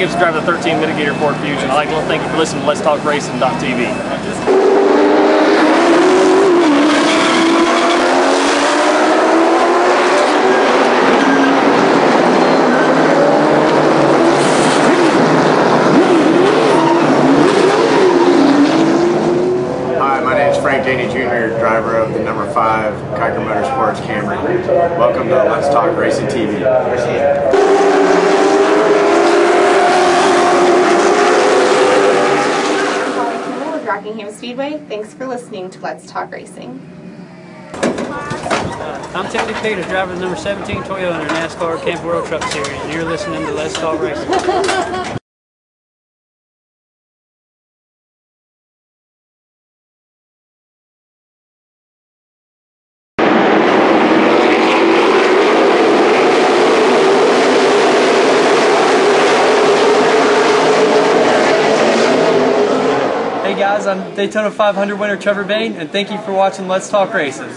gets to drive the 13 mitigator Ford Fusion. I'd like to thank you for listening to Let's Talk Racing.tv. Driver of the number 5 Kiker Motorsports Camry. Welcome to Let's Talk Racing TV. With Rockingham Speedway. Thanks for listening to Let's Talk Racing. I'm Tony Peter, driver of the number 17 Toyota in the NASCAR Camp World Truck Series, and you're listening to Let's Talk Racing. Hey guys, I'm Daytona 500 winner Trevor Bain, and thank you for watching Let's Talk Racing.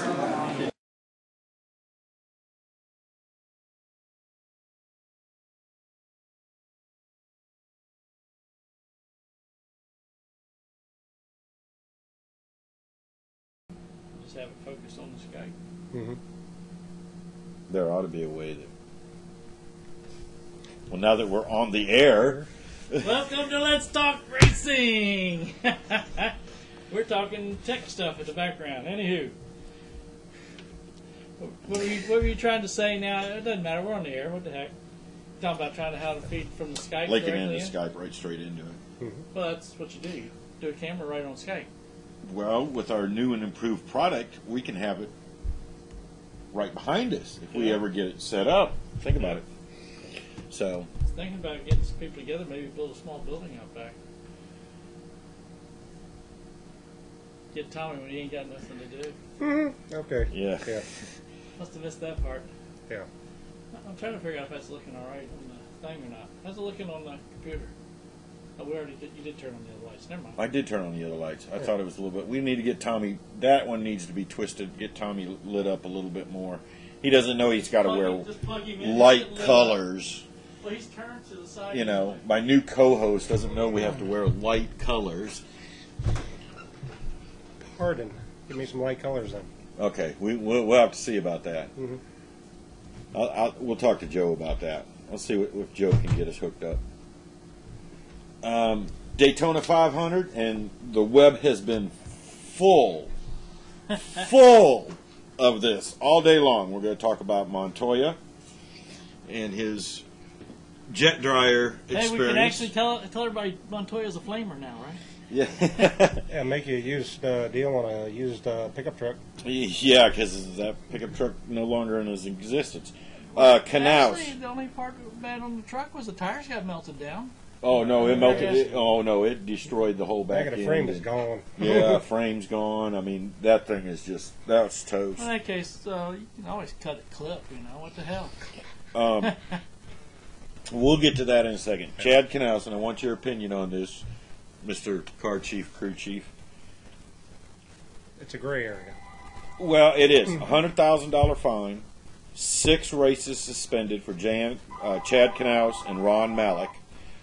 Just have it focused on the Skype. Mm-hmm. There ought to be a way that... Well, now that we're on the air... Welcome to Let's Talk Racing! We're talking tech stuff in the background. Anywho, what were you trying to say now? It doesn't matter. We're on the air. What the heck? Talking about trying to how to feed from the Skype Linking directly into in? Skype right straight into it. Mm-hmm. Well, that's what you do. You do a camera right on Skype. Well, with our new and improved product, we can have it right behind us if we ever get it set up. Think about it. So... Thinking about getting some people together, maybe build a small building out back. Get Tommy when he ain't got nothing to do. Mm-hmm. Okay. Yeah. Must have missed that part. Yeah. I'm trying to figure out if that's looking all right on the thing or not. How's it looking on the computer? Oh, we already did. You did turn on the other lights. Never mind. I did turn on the other lights. I thought it was a little bit... We need to get Tommy... That one needs to be twisted. Get Tommy lit up a little bit more. He doesn't know he's got to wear light colors. Well, he's turned to the side. You know, my new co-host doesn't know we have to wear light colors. Pardon. Give me some light colors then. Okay, we'll have to see about that. Mm-hmm. We'll talk to Joe about that. I'll see if Joe can get us hooked up. Daytona 500, and the web has been full of this all day long. We're going to talk about Montoya and his jet dryer experience. Hey, we can actually tell everybody Montoya's a flamer now, right? Yeah. Yeah, make you a used deal on a used pickup truck. Yeah, because that pickup truck no longer in his existence. Canals. Actually, the only part bad on the truck was the tires got melted down. Oh no, it melted. It destroyed the whole back Back of the end. frame is gone. Yeah, frame's gone. I mean, that thing is that's toast. In that case, you can always cut it clip. You know what the hell? We'll get to that in a second. Chad Canals, and I want your opinion on this, Mr. Car Chief, Crew Chief. It's a gray area. Well, it is. $100,000 fine, 6 races suspended for Chad Canals and Ron Malik,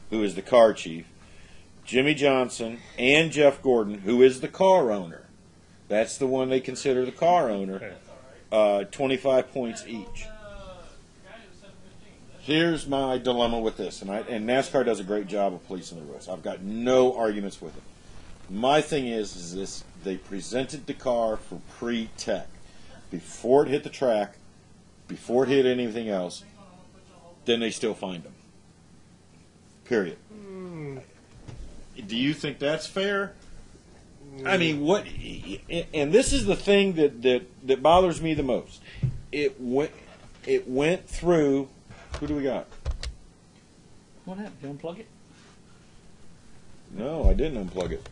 who is the car chief, Jimmy Johnson, and Jeff Gordon, who is the car owner. That's the one they consider the car owner. 25 points each. Here's my dilemma with this, and NASCAR does a great job of policing the rules. I've got no arguments with it. My thing is this: they presented the car for pre-tech. Before it hit the track, before it hit anything else, then they still find them. Period. Do you think that's fair? I mean, what? And this is the thing that bothers me the most. It went through. Who do we got? What happened? Did you unplug it? No, I didn't unplug it.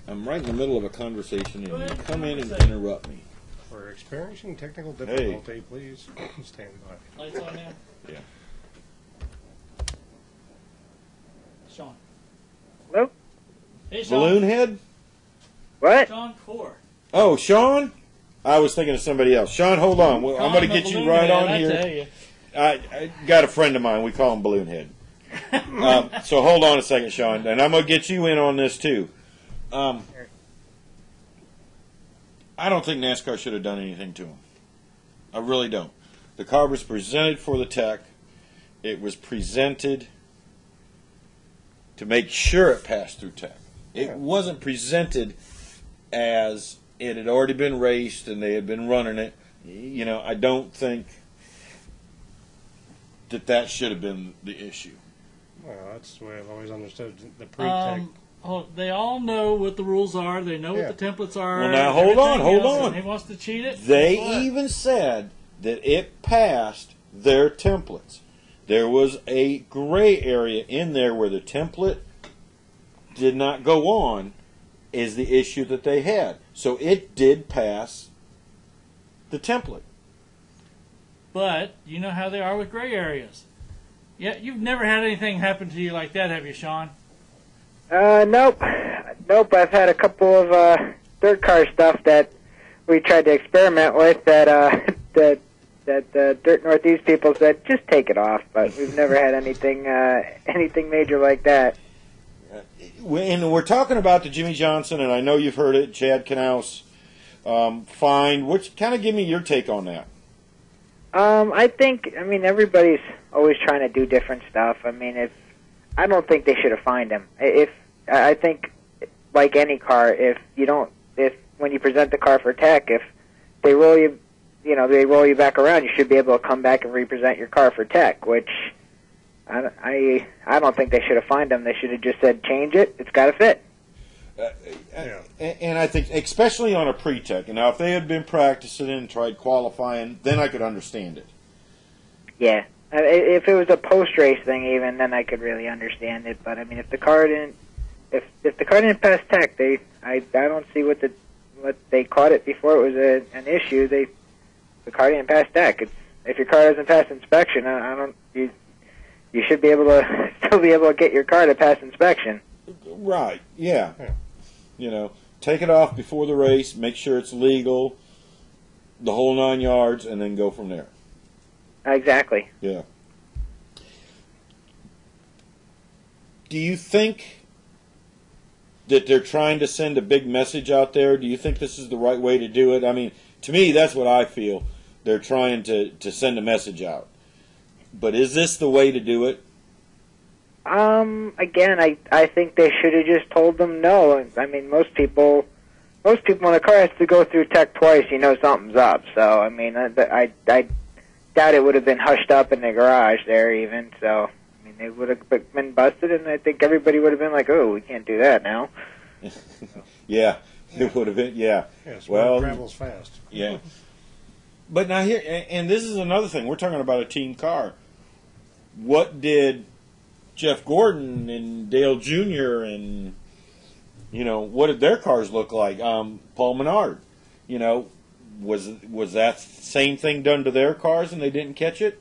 I'm right in the middle of a conversation, and you come in and interrupt me. For experiencing technical difficulty, please stand by. Lights on now? Yeah. Sean. Hello? Hey, Sean. Balloon head? What? Sean Corr. Oh, Sean? I was thinking of somebody else. Sean, hold on. I'm going to get you right on here. I tell you. I got a friend of mine. We call him Balloon Head. So hold on a second, Sean, and I'm going to get you in on this too. I don't think NASCAR should have done anything to him. I really don't. The car was presented for the tech. It was presented to make sure it passed through tech. It wasn't presented as it had already been raced and they had been running it. You know, I don't think that should have been the issue. Well, that's the way I've always understood the pre-tech. They all know what the rules are. They know what the templates are. Well, now hold on. He wants to cheat it. They even said that it passed their templates. There was a gray area in there where the template did not go on is the issue that they had. So it did pass the template. But you know how they are with gray areas. Yeah, you've never had anything happen to you like that, have you, Sean? Nope. I've had a couple of dirt car stuff that we tried to experiment with that the Dirt Northeast people said just take it off, but we've never had anything major like that. And we're talking about the Jimmy Johnson, and I know you've heard it, Chad Knaus fine. Which kind of give me your take on that? I mean, everybody's always trying to do different stuff. I mean, I don't think they should have fined him. I think, like any car, when you present the car for tech, if they roll you back around, you should be able to come back and represent your car for tech, which I don't think they should have fined him. They should have just said, change it. It's got to fit. And I think, especially on a pre-tech, now if they had been practicing and tried qualifying, then I could understand it. Yeah. If it was a post-race thing even, then I could really understand it. But, I mean, if the car didn't pass tech, I don't see what they caught it before it was an issue. The car didn't pass tech. If your car doesn't pass inspection, you should be able to still be able to get your car to pass inspection. Right. Yeah. You know, take it off before the race, make sure it's legal, the whole 9 yards, and then go from there. Exactly. Yeah. Do you think that they're trying to send a big message out there? Do you think this is the right way to do it? I mean, to me, that's what I feel. They're trying to send a message out. But is this the way to do it? Again, I think they should have just told them no. I mean, most people when a car has to go through tech twice, you know something's up. So, I mean, I doubt it would have been hushed up in the garage there even. So, I mean, they would have been busted, and I think everybody would have been like, oh, we can't do that now. Yeah, it would have been, yeah. Well, travels fast. Yeah. But now here, and this is another thing, we're talking about a team car. What did Jeff Gordon and Dale Jr. and, you know, what did their cars look like? Paul Menard, you know, was that same thing done to their cars and they didn't catch it?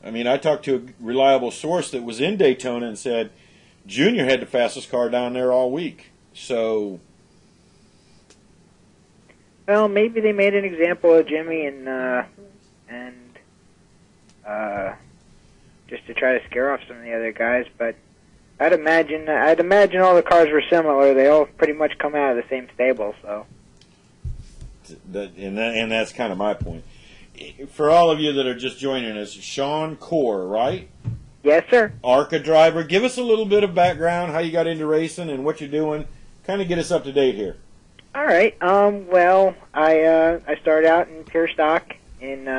I mean, I talked to a reliable source that was in Daytona and said Junior had the fastest car down there all week. So, well, maybe they made an example of Jimmy and just to try to scare off some of the other guys. But I'd imagine all the cars were similar. They all pretty much come out of the same stable. So, and that's kind of my point. For all of you that are just joining us, Sean Corr, right? Yes, sir. ARCA driver. Give us a little bit of background, how you got into racing and what you're doing. Kind of get us up to date here. All right. Well, I started out in pure stock in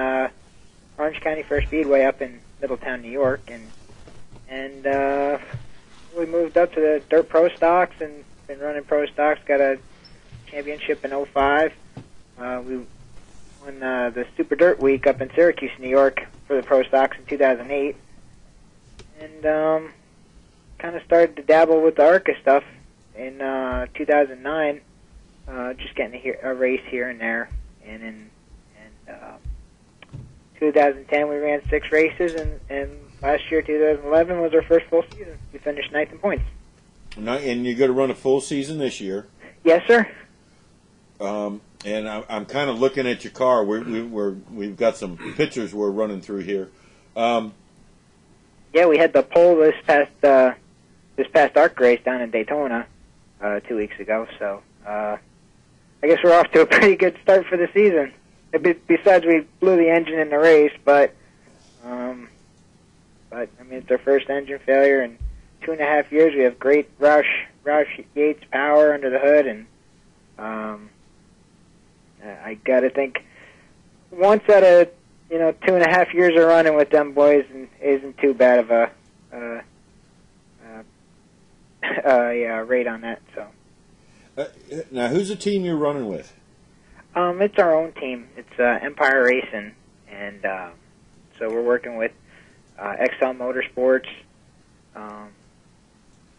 Orange County Fair Speedway up in Middletown, New York, and we moved up to the dirt pro stocks and been running pro stocks. Got a championship in '05. We won the Super Dirt Week up in Syracuse, New York, for the pro stocks in 2008, and kind of started to dabble with the ARCA stuff in 2009. Just getting a race here and there, and in 2010 we ran 6 races, and last year 2011 was our first full season. We finished 9th in points. And you're going to run a full season this year. Yes, sir. And I'm kind of looking at your car. We've got some pictures we're running through here. yeah, we had the pole this past ARC race down in Daytona 2 weeks ago. So I guess we're off to a pretty good start for the season. Besides, we blew the engine in the race, but I mean, it's our first engine failure in 2.5 years. We have great Roush Yates power under the hood, and I got to think once out of 2.5 years of running with them boys isn't too bad of a rate on that. So now, who's the team you're running with? It's our own team. It's Empire Racing, and so we're working with XL Motorsports.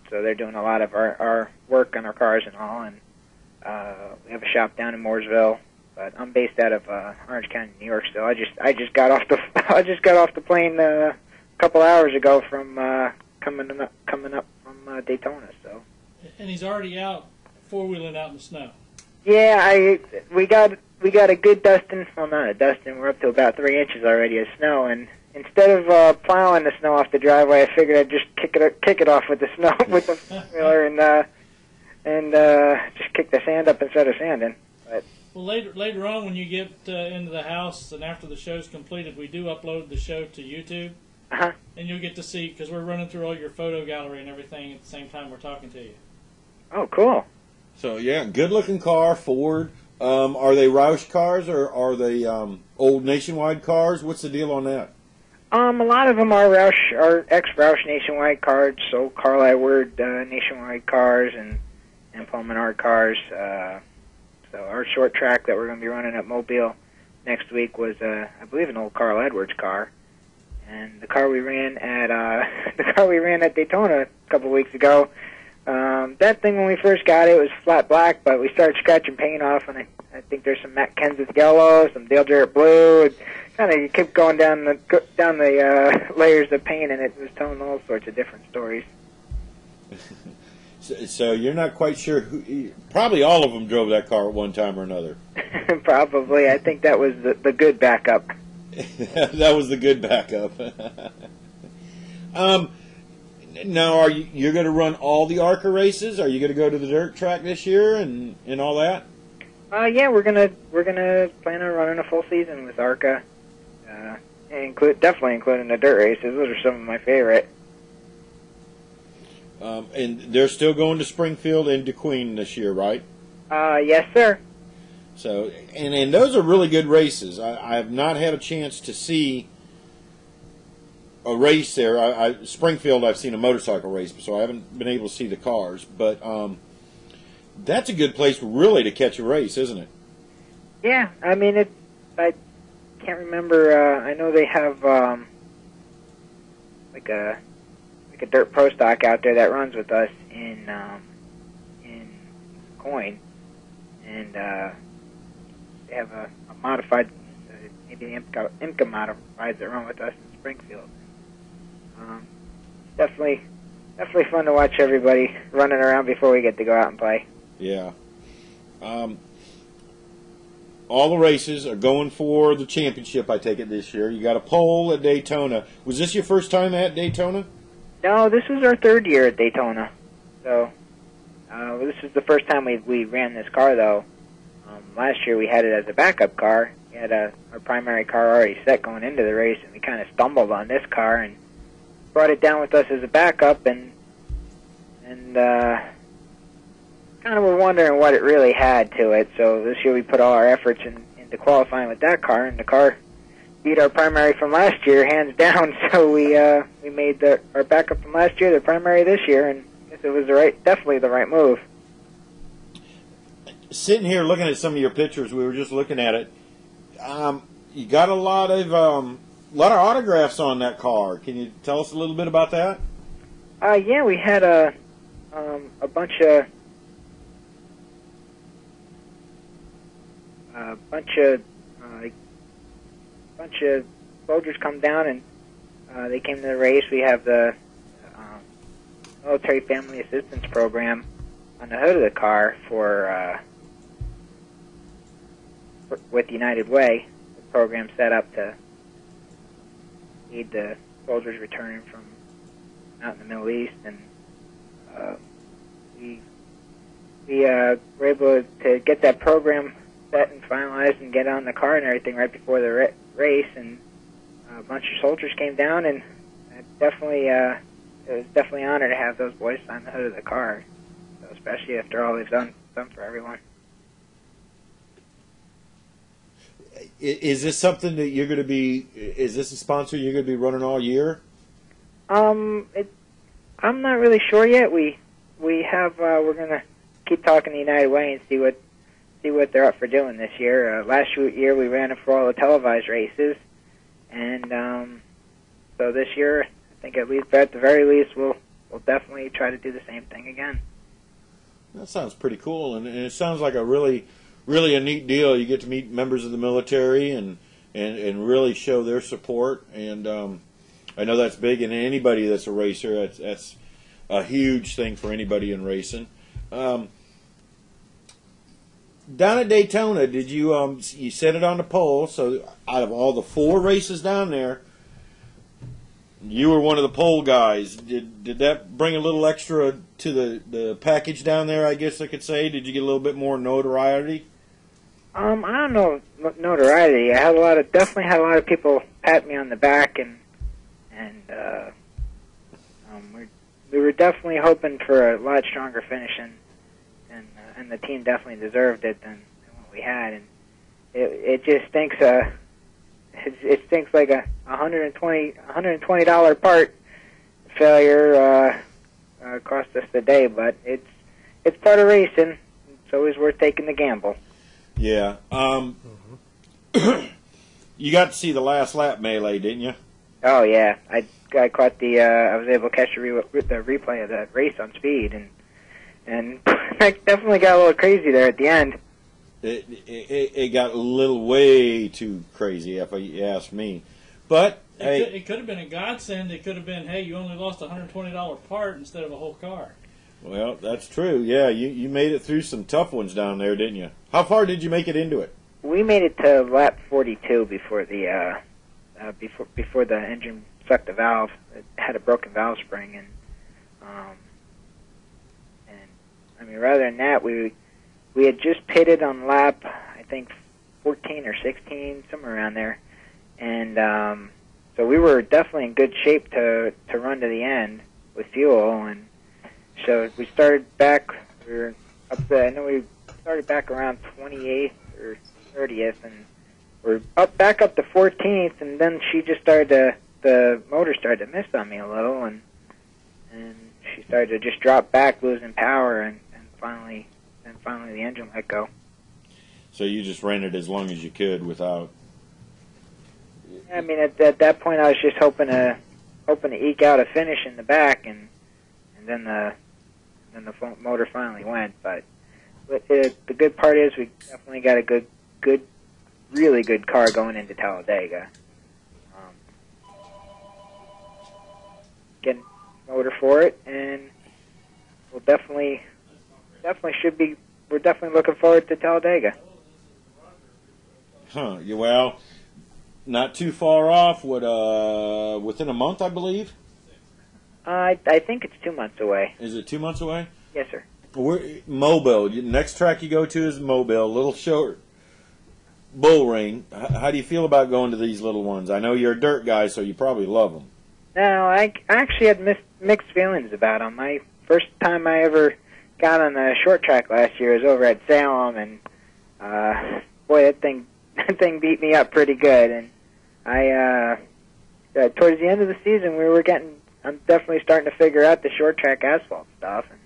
So they're doing a lot of our work on our cars and all, and we have a shop down in Mooresville. But I'm based out of Orange County, New York. Still, I just got off the plane a couple hours ago from coming up from Daytona. So. And he's already out 4-wheeling out in the snow. Yeah, we got a good dusting. Well, not a dusting. We're up to about 3 inches already of snow, and instead of plowing the snow off the driveway, I figured I'd just kick it off with the snow with the four-wheeler and just kick the sand up instead of sanding. But well, later on when you get into the house and after the show's completed, we do upload the show to YouTube, and you'll get to see, because we're running through all your photo gallery and everything at the same time we're talking to you. Oh, cool. So yeah, good-looking car, Ford. Are they Roush cars or are they old Nationwide cars? What's the deal on that? A lot of them are ex-Roush Nationwide cars, so Carl Edward Nationwide cars and Paul Menard cars. So our short track that we're going to be running at Mobile next week was, I believe, an old Carl Edwards car, and the car we ran at Daytona a couple weeks ago. That thing, when we first got it, was flat black, but we started scratching paint off, and I think there's some Matt Kenseth yellow, some Dale Jarrett blue. It kind of kept going down the layers of paint, and it was telling all sorts of different stories. So you're not quite sure who? Probably all of them drove that car at one time or another. Probably. I think that was the good backup. That was the good backup. Now, you're going to run all the ARCA races? Are you going to go to the dirt track this year and all that? Yeah, we're gonna plan on running a full season with ARCA, definitely including the dirt races. Those are some of my favorite. And they're still going to Springfield and DeQueen this year, right? Yes, sir. So, and those are really good races. I have not had a chance to see a race there. Springfield, I've seen a motorcycle race, so I haven't been able to see the cars. But that's a good place, really, to catch a race, isn't it? Yeah, I mean, I can't remember. I know they have like a dirt pro stock out there that runs with us in Coin, and they have a modified, maybe the IMCA modifieds that run with us in Springfield. Definitely fun to watch everybody running around before we get to go out and play. Yeah. All the races are going for the championship, I take it, this year. You got a pole at Daytona. Was this your first time at Daytona? No, this was our third year at Daytona. So this is the first time we ran this car, though. Last year we had it as a backup car. We had our primary car already set going into the race, and we kind of stumbled on this car and brought it down with us as a backup, and kind of were wondering what it really had to it. So this year we put all our efforts into qualifying with that car, and the car beat our primary from last year hands down. So we made our backup from last year the primary this year, and I guess it was definitely the right move. Sitting here looking at some of your pictures, we were just looking at it. You got a lot of autographs on that car. Can you tell us a little bit about that? Yeah, we had a bunch of soldiers come down, and they came to the race. We have the Military Family Assistance Program on the hood of the car with United Way, the program set up to aid the soldiers returning from out in the Middle East, and we were able to get that program set and finalized and get on the car and everything right before the race, and a bunch of soldiers came down, and it was definitely an honor to have those boys sign the hood of the car, so especially after all they've done for everyone. Is this something that you're going to be? Is this a sponsor you're going to be running all year? I'm not really sure yet. We're going to keep talking to United Way and see what they're up for doing this year. Last year we ran it for all the televised races, and so this year I think at the very least we'll definitely try to do the same thing again. That sounds pretty cool, and it sounds like a really a neat deal. You get to meet members of the military and really show their support, and I know that's big, and anybody that's a racer, that's a huge thing for anybody in racing. Down at Daytona, did you set it on the pole? So out of all the 4 races down there, you were one of the pole guys. Did that bring a little extra to the package down there, I guess I could say? Did you get a little bit more notoriety? I don't know notoriety. I definitely had a lot of people pat me on the back, and we were definitely hoping for a lot stronger finish, and the team definitely deserved it than what we had, and it just stinks. It stinks like a $120 part failure cost us the day, but it's part of racing. It's always worth taking the gamble. Yeah. You got to see the last lap melee, didn't you? Oh yeah, I caught I was able to catch the replay of that race on speed, and I definitely got a little crazy there at the end. It got a little way too crazy, if you ask me. But it could have been a godsend. It could have been, hey, you only lost a $120 part instead of a whole car. Well, that's true. Yeah, you made it through some tough ones down there, didn't you? How far did you make it into it? We made it to lap 42 before the before the engine sucked the valve. It had a broken valve spring, and I mean, rather than that, we had just pitted on lap, I think 14 or 16, somewhere around there, and so we were definitely in good shape to run to the end with fuel, and so we started back. We were I know we started back around 28th or 30th, and we're back up to 14th, and then she just the motor started to miss on me a little, and she started to just drop back, losing power, and finally the engine let go. So you just ran it as long as you could without. I mean, at that point, I was just hoping to eke out a finish in the back, and then the motor finally went. But the good part is we definitely got a really good car going into Talladega. Getting motor for it, and we'll definitely should be. We're definitely looking forward to Talladega. Huh? Well, not too far off. Within a month, I believe. I think it's 2 months away. Is it 2 months away? Yes, sir. We're Mobile. Next track you go to is Mobile. A little short bull ring. How do you feel about going to these little ones? I know you're a dirt guy, so you probably love them. No, I actually had mixed feelings about them. My first time I ever got on the short track last year was over at Salem, and boy, that thing beat me up pretty good. And I towards the end of the season, I'm definitely starting to figure out the short track asphalt stuff. And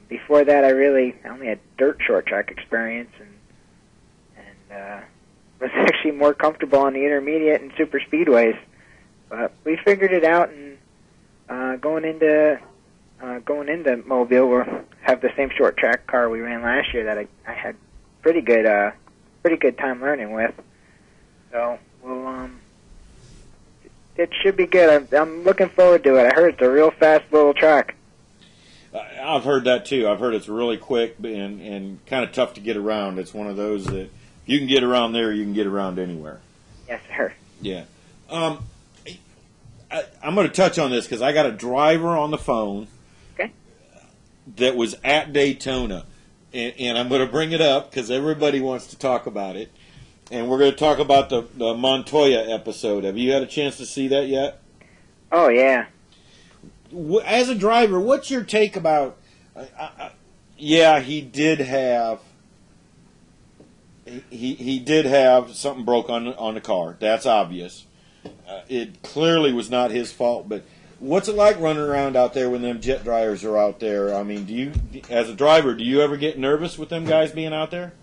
before that, I only had dirt short track experience, and was actually more comfortable on the intermediate and super speedways. But we figured it out, and going into Mobile, we'll have the same short track car we ran last year that I had pretty good time learning with. So it should be good. I'm looking forward to it. I heard it's a real fast little track. I've heard that too. I've heard it's really quick and kind of tough to get around. It's one of those that if you can get around there, you can get around anywhere. Yes, sir. Yeah. I'm going to touch on this because I got a driver on the phone that was at Daytona, and I'm going to bring it up because everybody wants to talk about it. And we're going to talk about the Montoya episode. Have you had a chance to see that yet? Oh, yeah. As a driver, what's your take about... yeah, he did have... He did have something broke on the car. That's obvious. It clearly was not his fault, but what's it like running around out there when them jet dryers are out there? I mean, do you, as a driver, do you ever get nervous with them guys being out there?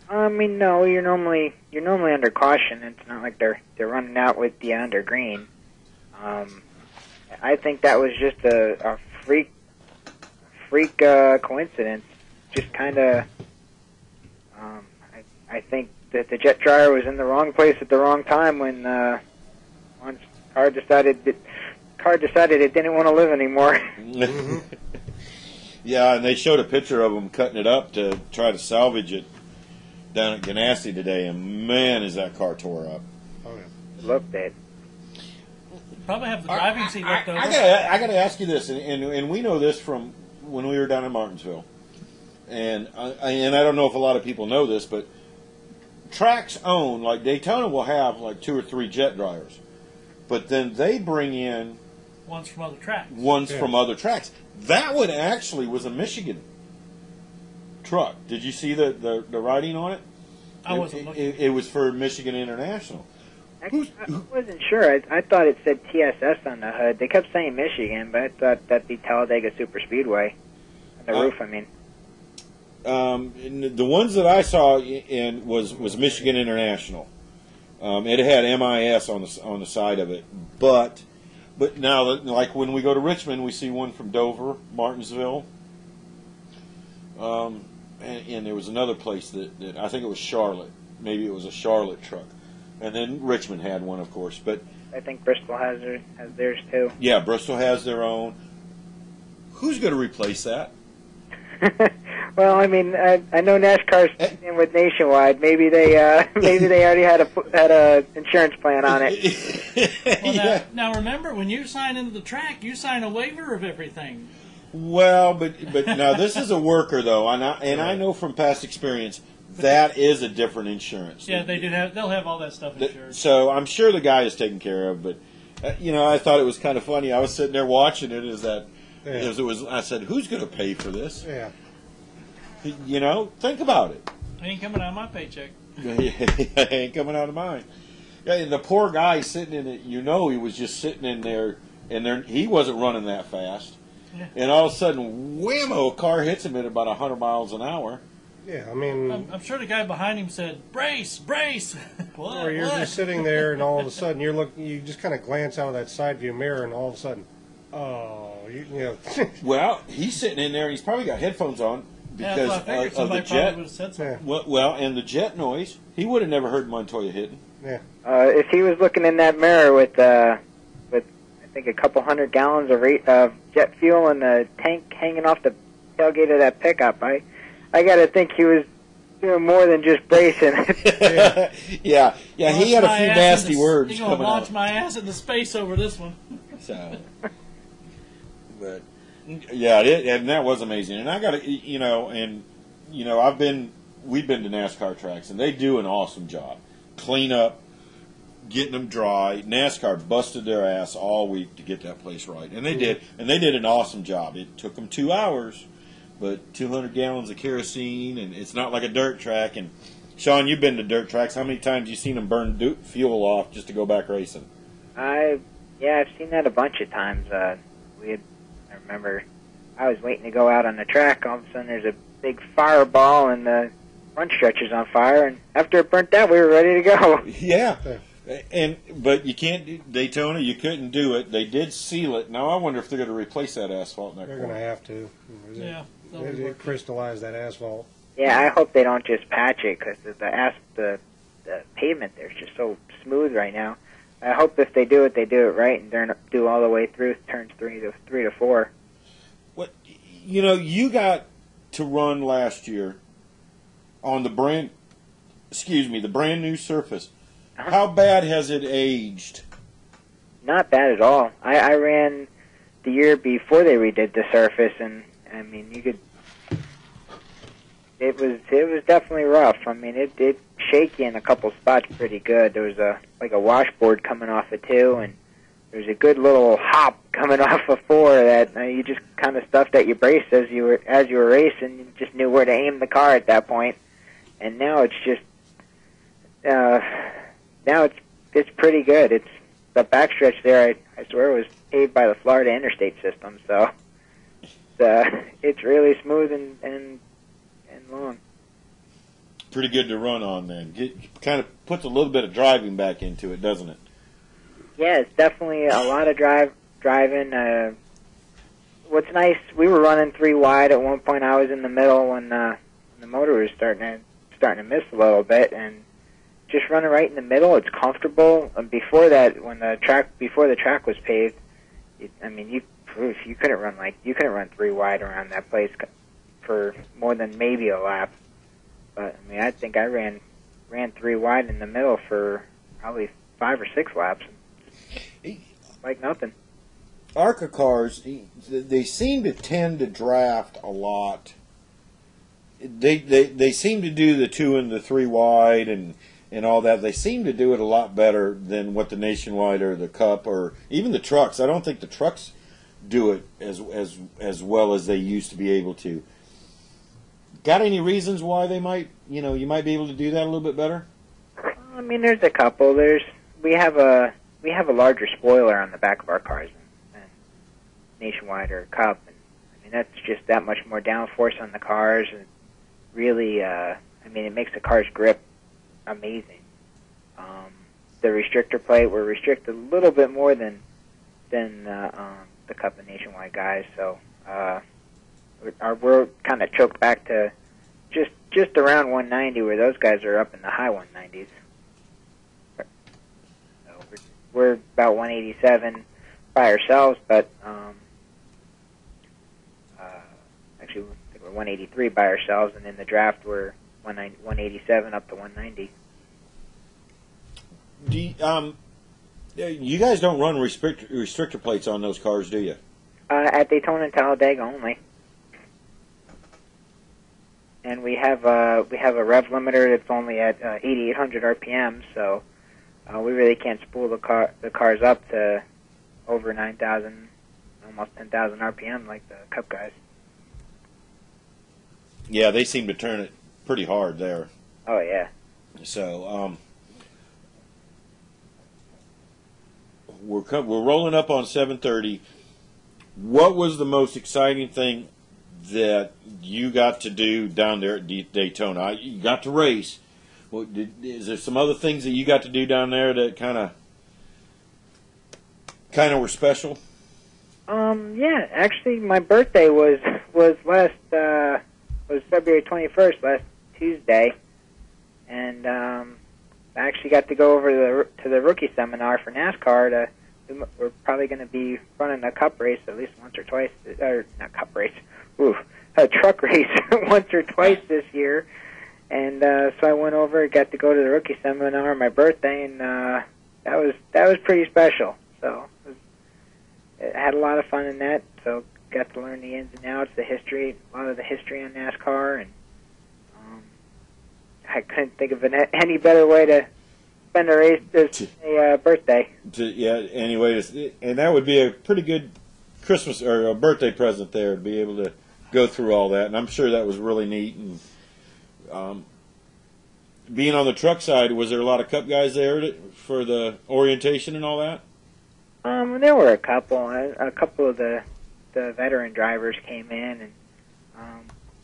I mean, no. You're normally under caution. It's not like they're running out with you under green. I think that was just a freak coincidence. Just kind of. I think that the jet dryer was in the wrong place at the wrong time when once car decided it didn't want to live anymore. Yeah, and they showed a picture of them cutting it up to try to salvage it down at Ganassi today, and man, is that car tore up. Oh, yeah. It looked it. Probably have the driving seat left over. I got to ask you this, and we know this from when we were down in Martinsville, and I don't know if a lot of people know this, but tracks own, like Daytona will have like 2 or 3 jet dryers, but then they bring in ones from other tracks. From other tracks. That one actually was a Michigan truck. Did you see the writing on it? I wasn't looking. It was for Michigan International. Actually, I wasn't sure. I thought it said TSS on the hood. They kept saying Michigan, but I thought that'd be Talladega Superspeedway. On the roof, I mean. The ones that I saw in was Michigan International. It had MIS on the side of it, but now, like when we go to Richmond, we see one from Dover, Martinsville, and there was another place that I think it was Charlotte. Maybe it was a Charlotte truck, and then Richmond had one, of course. But I think Bristol has theirs too. Yeah, Bristol has their own. Who's going to replace that? Well, I mean, I know NASCAR's in with Nationwide. Maybe they already had a insurance plan on it. Well, now remember, when you sign into the track, you sign a waiver of everything. Well, but now this is a worker though, and I know from past experience that is a different insurance. Yeah, they do have. They'll have all that stuff insured. So I'm sure the guy is taken care of. But I thought it was kind of funny. I was sitting there watching it as it was. I said, "Who's going to pay for this?" Yeah. Think about it. It ain't coming out of my paycheck. It ain't coming out of mine. Yeah, and the poor guy sitting in it, he was just sitting in there, and he wasn't running that fast. Yeah. And all of a sudden, whammo, a car hits him at about 100 miles an hour. Yeah, I mean... I'm sure the guy behind him said, brace, brace! What? Or you're just sitting there, and all of a sudden, you just kind of glance out of that side view mirror, and all of a sudden, Well, he's sitting in there, and he's probably got headphones on. Because of the jet, well, and the jet noise, he would have never heard Montoya hitting. Yeah. If he was looking in that mirror with I think a couple 100 gallons of jet fuel and the tank hanging off the tailgate of that pickup, I got to think he was doing more than just bracing. yeah. He had a few nasty words. He's gonna launch my ass into space over this one. So, but. Yeah, and that was amazing. And I got to, we've been to NASCAR tracks, and they do an awesome job. Clean up, getting them dry. NASCAR busted their ass all week to get that place right. And they did an awesome job. It took them 2 hours, but 200 gallons of kerosene, and it's not like a dirt track. And, Sean, you've been to dirt tracks. How many times have you seen them burn fuel off just to go back racing? I've seen that a bunch of times. I remember I was waiting to go out on the track. All of a sudden, there's a big fireball, and the front stretch is on fire. And after it burnt out, we were ready to go. Yeah, but you can't do Daytona. You couldn't do it. They did seal it. Now I wonder if they're going to replace that asphalt in that They're corner. going to have to. Yeah, they crystallize that asphalt. Yeah, I hope they don't just patch it because the pavement there is just so smooth right now. I hope if they do it right and do all the way through turns 3 to 4. What you got to run last year on the brand new surface. How bad has it aged not bad at all. I ran the year before they redid the surface, and I mean, you could. It was definitely rough. I mean, it shaky in a couple spots pretty good. There was a washboard coming off of 2, and there's a good little hop coming off of 4 that you just kind of stuffed at your brace as you were racing. You just knew where to aim the car at that point. And now it's just it's pretty good. It's the backstretch there. I swear was paved by the Florida Interstate System, so it's really smooth and long. Pretty good to run on then. Kind of puts a little bit of driving back into it, doesn't it? Yeah, it's definitely a lot of driving. What's nice, we were running 3 wide at one point. I was in the middle when the motor was starting to miss a little bit, and just running right in the middle, it's comfortable. And before that, before the track was paved, you couldn't run 3 wide around that place for more than maybe a lap. But I mean, I think I ran 3 wide in the middle for probably 5 or 6 laps, like nothing. ARCA cars, they seem to tend to draft a lot. They seem to do the 2 and the 3 wide and all that. They seem to do it a lot better than what the Nationwide or the Cup or even the trucks. I don't think the trucks do it as well as they used to be able to. Got any reasons why they might, you might be able to do that a little bit better? I mean, there's a couple. We have a larger spoiler on the back of our cars than Nationwide or Cup, and I mean that's just that much more downforce on the cars, and really, it makes the car's grip amazing. The restrictor plate, we're restricted a little bit more than the Cup and Nationwide guys, so we're kind of choked back to just around 190, where those guys are up in the high 190s. So we're about 187 by ourselves, but actually I think we're 183 by ourselves, and in the draft we're 187 up to 190. You guys don't run restrictor plates on those cars, do you? At Daytona and Talladega only. And we have a rev limiter that's only at 8,800 RPM, so we really can't spool the cars up to over 9,000, almost 10,000 RPM like the Cup guys. Yeah, they seem to turn it pretty hard there. Oh yeah. So we're rolling up on 7:30. What was the most exciting thing that you got to do down there at Daytona? You got to race. Well, is there some other things that you got to do down there that kind of were special? Yeah, actually, my birthday was February 21st, last Tuesday, and I actually got to go over to the rookie seminar for NASCAR. We're probably going to be running a Cup race at least once or twice, or not Cup race, a truck race once or twice this year. And so I went over, got to go to the rookie seminar on my birthday, and that was pretty special. So I had a lot of fun in that. So got to learn the ins and outs, a lot of the history on NASCAR, and I couldn't think of any better way to spend a birthday. Anyway, and that would be a pretty good Christmas or a birthday present there, to be able to go through all that. And I'm sure that was really neat. And being on the truck side, was there a lot of Cup guys there for the orientation and all that? There were a couple. A couple of the veteran drivers came in, and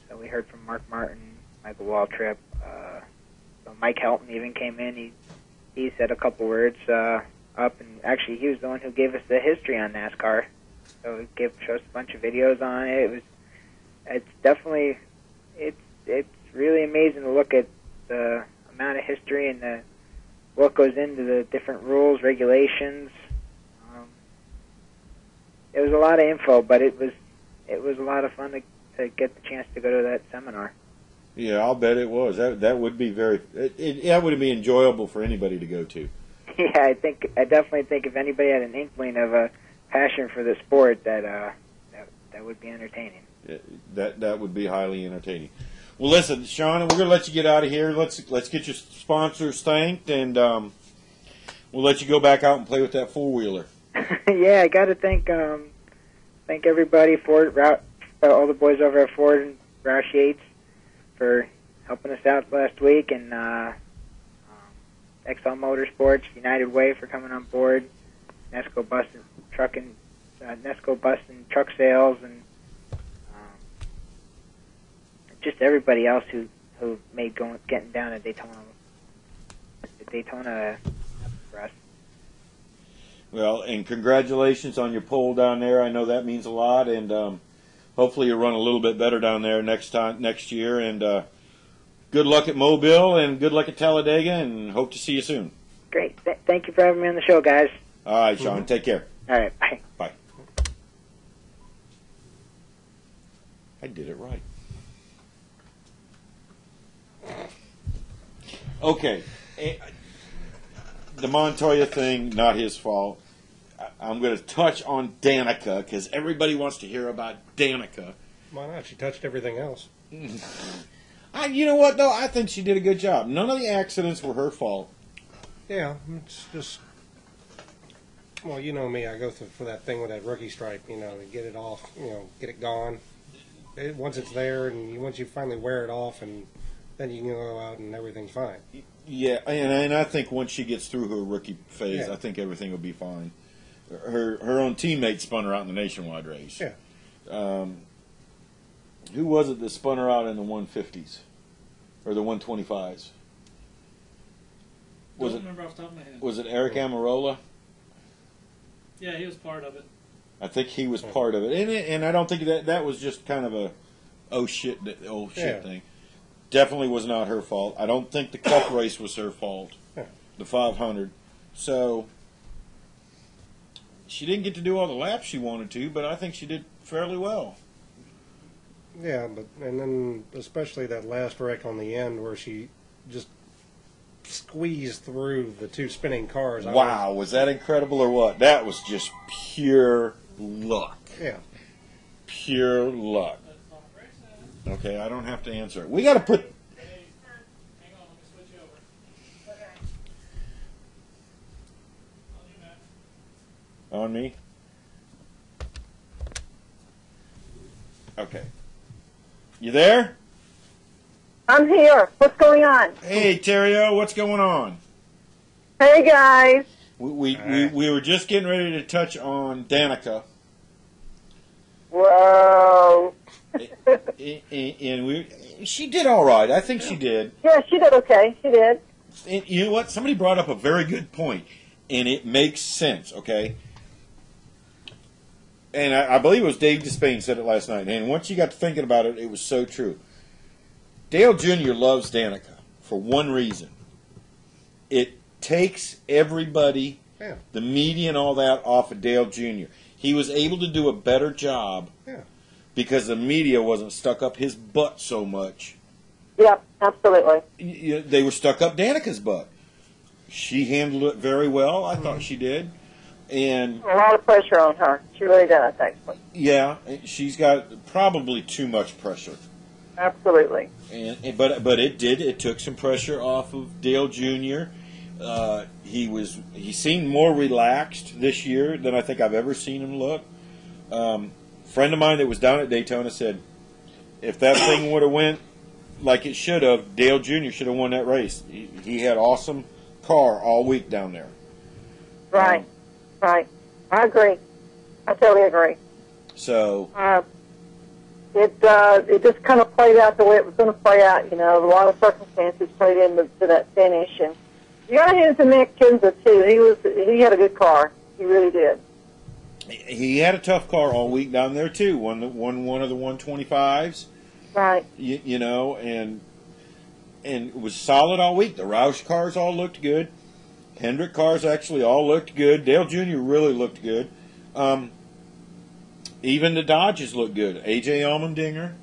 so we heard from Mark Martin, Michael Waltrip. So Mike Helton even came in. He said a couple words up, and actually he was the one who gave us the history on NASCAR. So he showed us a bunch of videos on it. It's definitely it's really amazing to look at the amount of history and what goes into the different rules, regulations. It was a lot of info, but it was a lot of fun to get the chance to go to that seminar. Yeah, I'll bet it was. That would be that would be enjoyable for anybody to go to. Yeah, I definitely think if anybody had an inkling of a passion for the sport, that would be entertaining. That would be highly entertaining. Well, listen, Sean, we're going to let you get out of here. Let's get your sponsors thanked, and we'll let you go back out and play with that four-wheeler. Yeah, I got to thank everybody, Ford, all the boys over at Ford and Roush Yates for helping us out last week, and XL Motorsports, United Way for coming on board, Nesco Bus and Truck Sales, and just everybody else who made getting down to Daytona for us. Well, and congratulations on your pole down there. I know that means a lot, and hopefully you'll run a little bit better down there next year. And good luck at Mobile, and good luck at Talladega, and hope to see you soon. Great. Thank you for having me on the show, guys. All right, Sean. Take care. All right. Bye. Bye. I did it right. Okay. The Montoya thing, not his fault. I'm going to touch on Danica because everybody wants to hear about Danica. Why not? She touched everything else. You know what, though? I think she did a good job. None of the accidents were her fault. Yeah, it's just... Well, you know me. I go for that thing with that rookie stripe, to get it off, get it gone. Once it's there, and once you finally wear it off, and then you can go out and everything's fine. Yeah, and I think once she gets through her rookie phase, Yeah. I think everything will be fine. Her own teammate spun her out in the nationwide race. Yeah. Who was it that spun her out in the 150s or the 125s? Don't remember off the top of my head. Was it Eric Amarola? Yeah, he was part of it. I think he was part of it, and I don't think that was just kind of a oh shit thing. Definitely was not her fault. I don't think the Cup race was her fault. Yeah. The 500. So she didn't get to do all the laps she wanted to, but I think she did fairly well. Yeah, and then especially that last wreck on the end where she just squeezed through the two spinning cars. Wow, was that incredible or what? That was just pure luck. Yeah. Pure luck. Okay, I don't have to answer it. We got to put... Hey, hang on, let me switch you over. Okay. On me? Okay. You there? I'm here. What's going on? Hey, Terri, what's going on? Hey, guys. We were just getting ready to touch on Danica. Whoa. And she did all right. I think she did. Yeah, she did okay. She did. And you know what? Somebody brought up a very good point, and it makes sense, okay? And I believe it was Dave Despain said it last night, and once you got to thinking about it, it was so true. Dale Jr. loves Danica for one reason. It takes everybody, the media and all that, off of Dale Jr. He was able to do a better job because the media wasn't stuck up his butt so much. Yep, absolutely. They were stuck up Danica's butt. She handled it very well. I thought she did. And a lot of pressure on her. She really does, actually. Yeah, she's got probably too much pressure. Absolutely. But it did. It took some pressure off of Dale Jr. He seemed more relaxed this year than I think I've ever seen him look. Friend of mine that was down at Daytona said, if that thing would have went like it should have, Dale Jr. should have won that race. He had awesome car all week down there. Right. Right. I agree. I totally agree. So it just kind of played out the way it was going to play out. A lot of circumstances played into that finish, and you got to hand it to Nick Kinza too. He had a good car. He really did. He had a tough car all week down there too. Won one of the 125s. Right. And it was solid all week. The Roush cars all looked good. Hendrick cars actually all looked good. Dale Jr. really looked good. Even the Dodges looked good. A.J. Allmendinger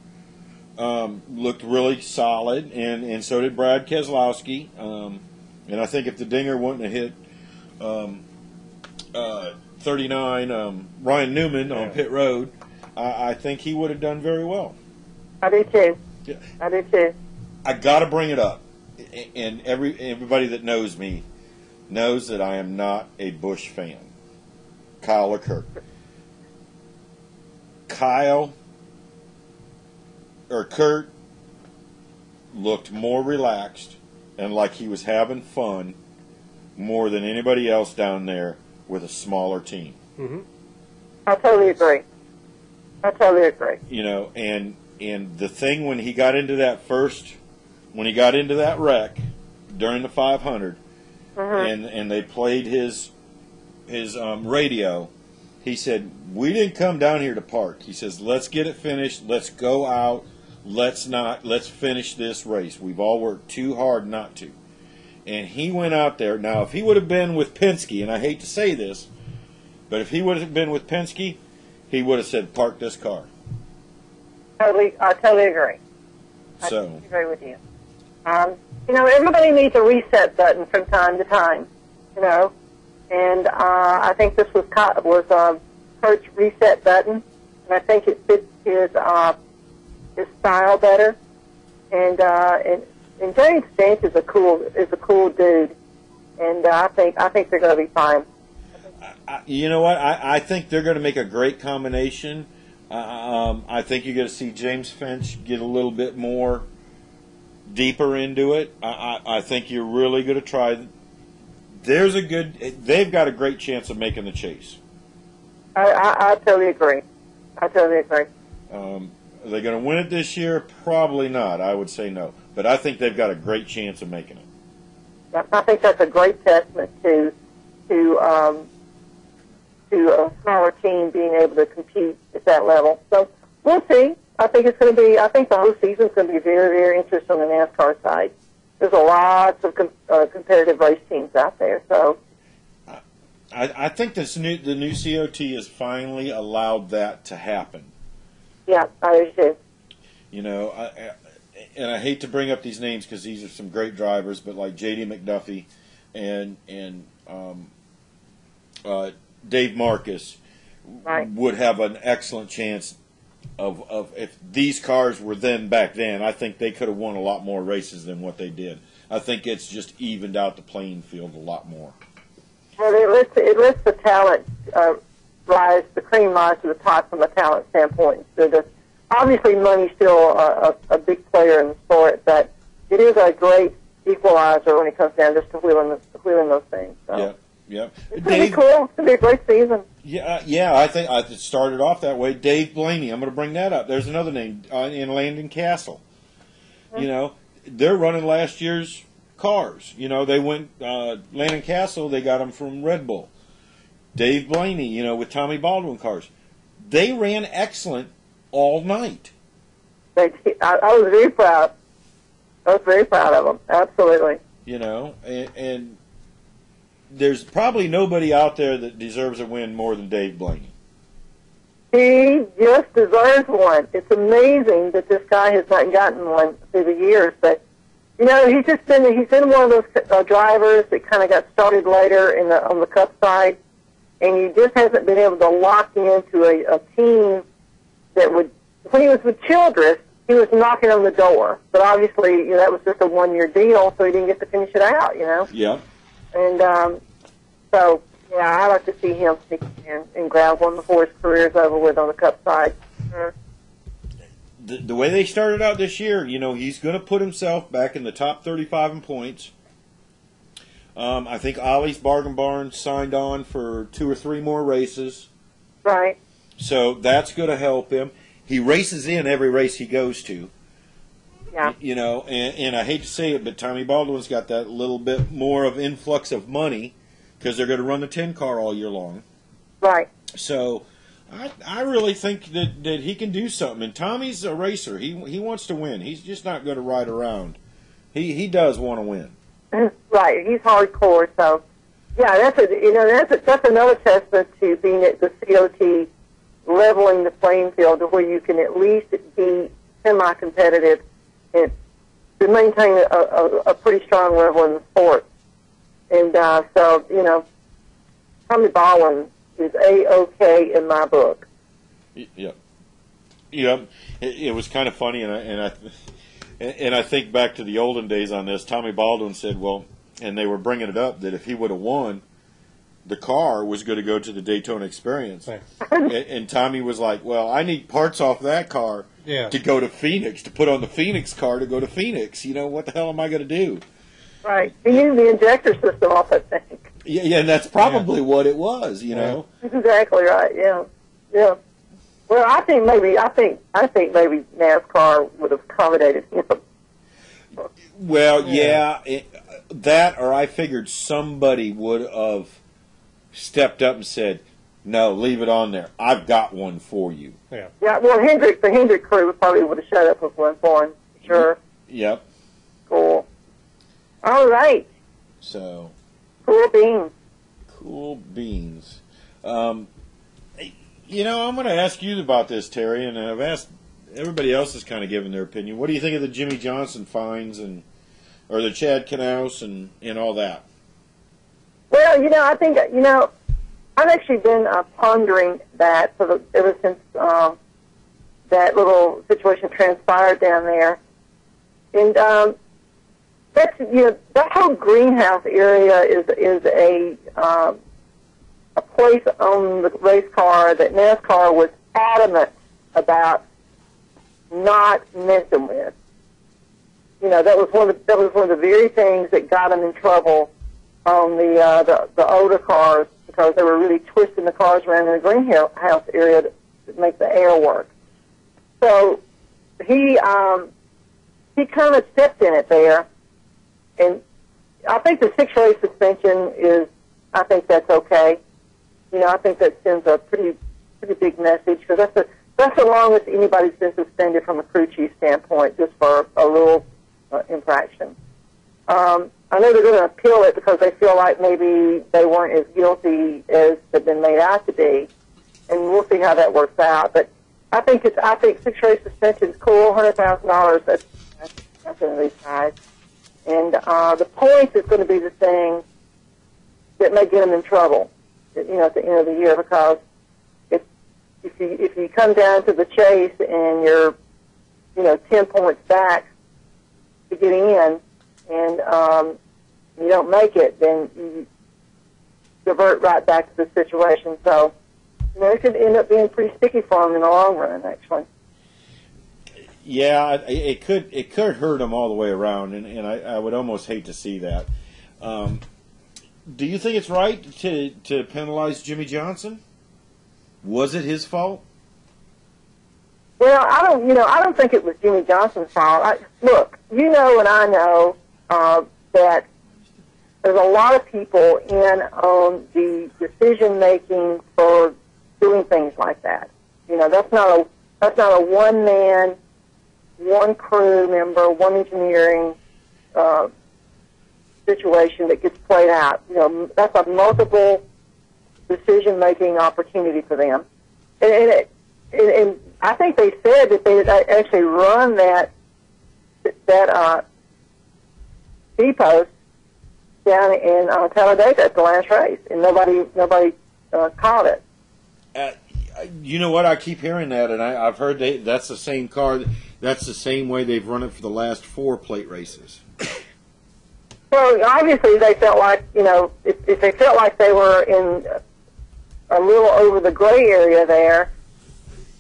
looked really solid, and so did Brad Keselowski. And I think if the Dinger wouldn't have hit 39 Ryan Newman on pit road, I think he would have done very well. I do too. Yeah. I do too. I got to bring it up, and everybody that knows me knows that I am not a Busch fan. Kyle or Kurt. Kurt looked more relaxed and like he was having fun more than anybody else down there with a smaller team. Mm-hmm. I totally agree. You know, and the thing when he got into that wreck during the 500, and they played his radio, he said, "We didn't come down here to park." He says, "Let's get it finished. Let's go out. Let's finish this race. We've all worked too hard not to." And he went out there. Now, if he would have been with Penske, and I hate to say this, but if he would have been with Penske, he would have said, "Park this car." I totally agree. I totally agree with you. You know, everybody needs a reset button from time to time, you know, and I think this was Kurt's reset button, and I think it fits his style better. And James Stance is a cool dude, and I think they're going to be fine. You know what? I think they're going to make a great combination. I think you're going to see James Finch get a little bit more deeper into it. I think you're really going to try. They've got a great chance of making the chase. I totally agree. Are they going to win it this year? Probably not. I would say no. But I think they've got a great chance of making it. I think that's a great testament to a smaller team being able to compete at that level. So we'll see. I think the whole season is going to be very, very interesting on the NASCAR side. There's a lot of competitive race teams out there. So I think the new COT has finally allowed that to happen. Yeah, I do. You know, and I hate to bring up these names because these are some great drivers, but like J.D. McDuffie and Dave Marcus would have an excellent chance of if these cars were back then, I think they could have won a lot more races than what they did. I think it's just evened out the playing field a lot more. Well, it lets the talent rise, the cream rise to the top from a talent standpoint. So obviously, money's still a big player in the sport, but it is a great equalizer when it comes down just to wheeling those things. So. Yeah. It's going to be cool. It's going to be a great season. Yeah. I think it started off that way. Dave Blaney. I'm going to bring that up. There's another name in Landon Castle. Mm-hmm. You know, they're running last year's cars. You know, they went Landon Castle. They got them from Red Bull. Dave Blaney. You know, with Tommy Baldwin cars, they ran excellent all night. I was very proud. I was very proud of them. Absolutely. You know, and there's probably nobody out there that deserves a win more than Dave Blaney. He just deserves one. It's amazing that this guy has not gotten one through the years. But, you know, he's been one of those drivers that kind of got started later on the Cup side, and he just hasn't been able to lock into a team that would, when he was with Childress, he was knocking on the door. But obviously, you know, that was just a one-year deal, so he didn't get to finish it out, you know? Yeah. And so, yeah, I like to see him sneak in and grab one before his career's over with on the Cup side. The way they started out this year, you know, he's going to put himself back in the top 35 in points. I think Ollie's Bargain Barn signed on for 2 or 3 more races. Right. So that's going to help him. He races in every race he goes to. Yeah. You know, and I hate to say it, but Tommy Baldwin's got that little bit more of influx of money because they're going to run the 10 car all year long. Right. So I really think that he can do something. And Tommy's a racer. He wants to win. He's just not going to ride around. He does want to win. Right. He's hardcore. So, yeah, that's another testament to being at the COT, leveling the playing field to where you can at least be semi-competitive and to maintain a pretty strong level in the sport. And so, you know, Tommy Baldwin is A-OK in my book. Yep. Yep. It was kind of funny, and I think back to the olden days on this. Tommy Baldwin said, well, and they were bringing it up that if he would have won, the car was going to go to the Daytona Experience. And Tommy was like, well, I need parts off that car to go to Phoenix, to put on the Phoenix car to go to Phoenix. You know, what the hell am I going to do? Right. He used the injector system off, I think. Yeah, and that's probably what it was, you know. That's exactly right, yeah. Yeah. Well, I think maybe NASCAR would have accommodated him. Well, that, or I figured somebody would have stepped up and said, no, leave it on there. I've got one for you. Yeah, well, the Hendrick crew probably would have showed up with one for him, sure. Yep. Cool. All right. So. Cool beans. Cool beans. You know, I'm going to ask you about this, Terry, and I've asked everybody else has kind of given their opinion. What do you think of the Jimmy Johnson fines or the Chad Knaus and all that? Well, you know, I think, you know, I've actually been pondering that ever since that little situation transpired down there. And that's, you know, that whole greenhouse area is a place on the race car that NASCAR was adamant about not messing with. You know, that was one of the very things that got them in trouble on the older cars, because they were really twisting the cars around in the greenhouse area to make the air work. So he kind of stepped in it there, and I think the 6-race suspension I think that's okay. You know, I think that sends a pretty big message, because that's the longest anybody's been suspended from a crew chief standpoint, just for a little infraction. I know they're going to appeal it because they feel like maybe they weren't as guilty as they've been made out to be, and we'll see how that works out. But I think 6-race suspension is cool. $100,000. That's in these guys. And the points is going to be the thing that may get them in trouble, you know, at the end of the year, because if you come down to the chase and you're, you know, 10 points back to get in, and you don't make it, then you revert right back to the situation. So, you know, it could end up being pretty sticky for them in the long run, actually. Yeah, it could hurt them all the way around, and I would almost hate to see that. Do you think it's right to penalize Jimmy Johnson? Was it his fault? Well, I don't think it was Jimmy Johnson's fault. Look, you know, and I know that there's a lot of people in on the decision making for doing things like that. You know, that's not a one man, one crew member, one engineering situation that gets played out. You know, that's a multiple decision making opportunity for them. And I think they said that they actually run that speed post down in Talladega at the last race, and nobody caught it. You know what? I keep hearing that, and I've heard that's the same car. That's the same way they've run it for the last 4 plate races. Well, obviously they felt like, you know, if they felt like they were in a little over the gray area there,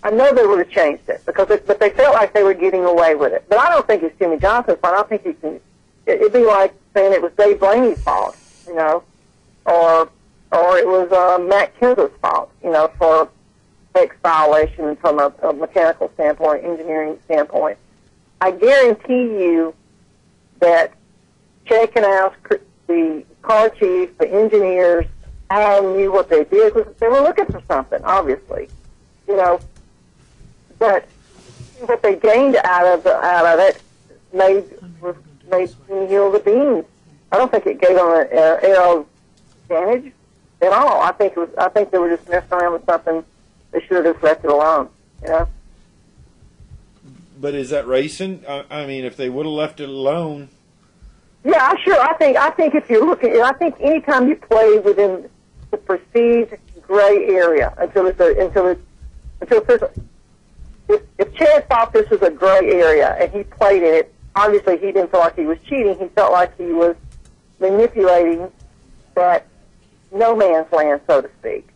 I know they would have changed it, but they felt like they were getting away with it. But I don't think it's Jimmy Johnson's fault. I don't think you can. It'd be like saying it was Dave Blaney's fault, you know, or it was Matt Kenseth's fault, you know, for X violation from a mechanical standpoint, engineering standpoint. I guarantee you that Chad Knaus, the car chief, the engineers, all knew what they did because they were looking for something, obviously, you know. But what they gained out of it made me heal the beans. I don't think it gave them an aero advantage at all. I think they were just messing around with something. They should have just left it alone, you know. But is that racing? I mean, if they would have left it alone. Yeah, sure. I think if you're looking, I think anytime you play within a perceived gray area until if Chad thought this was a gray area and he played in it, obviously he didn't feel like he was cheating. He felt like he was manipulating that no man's land, so to speak.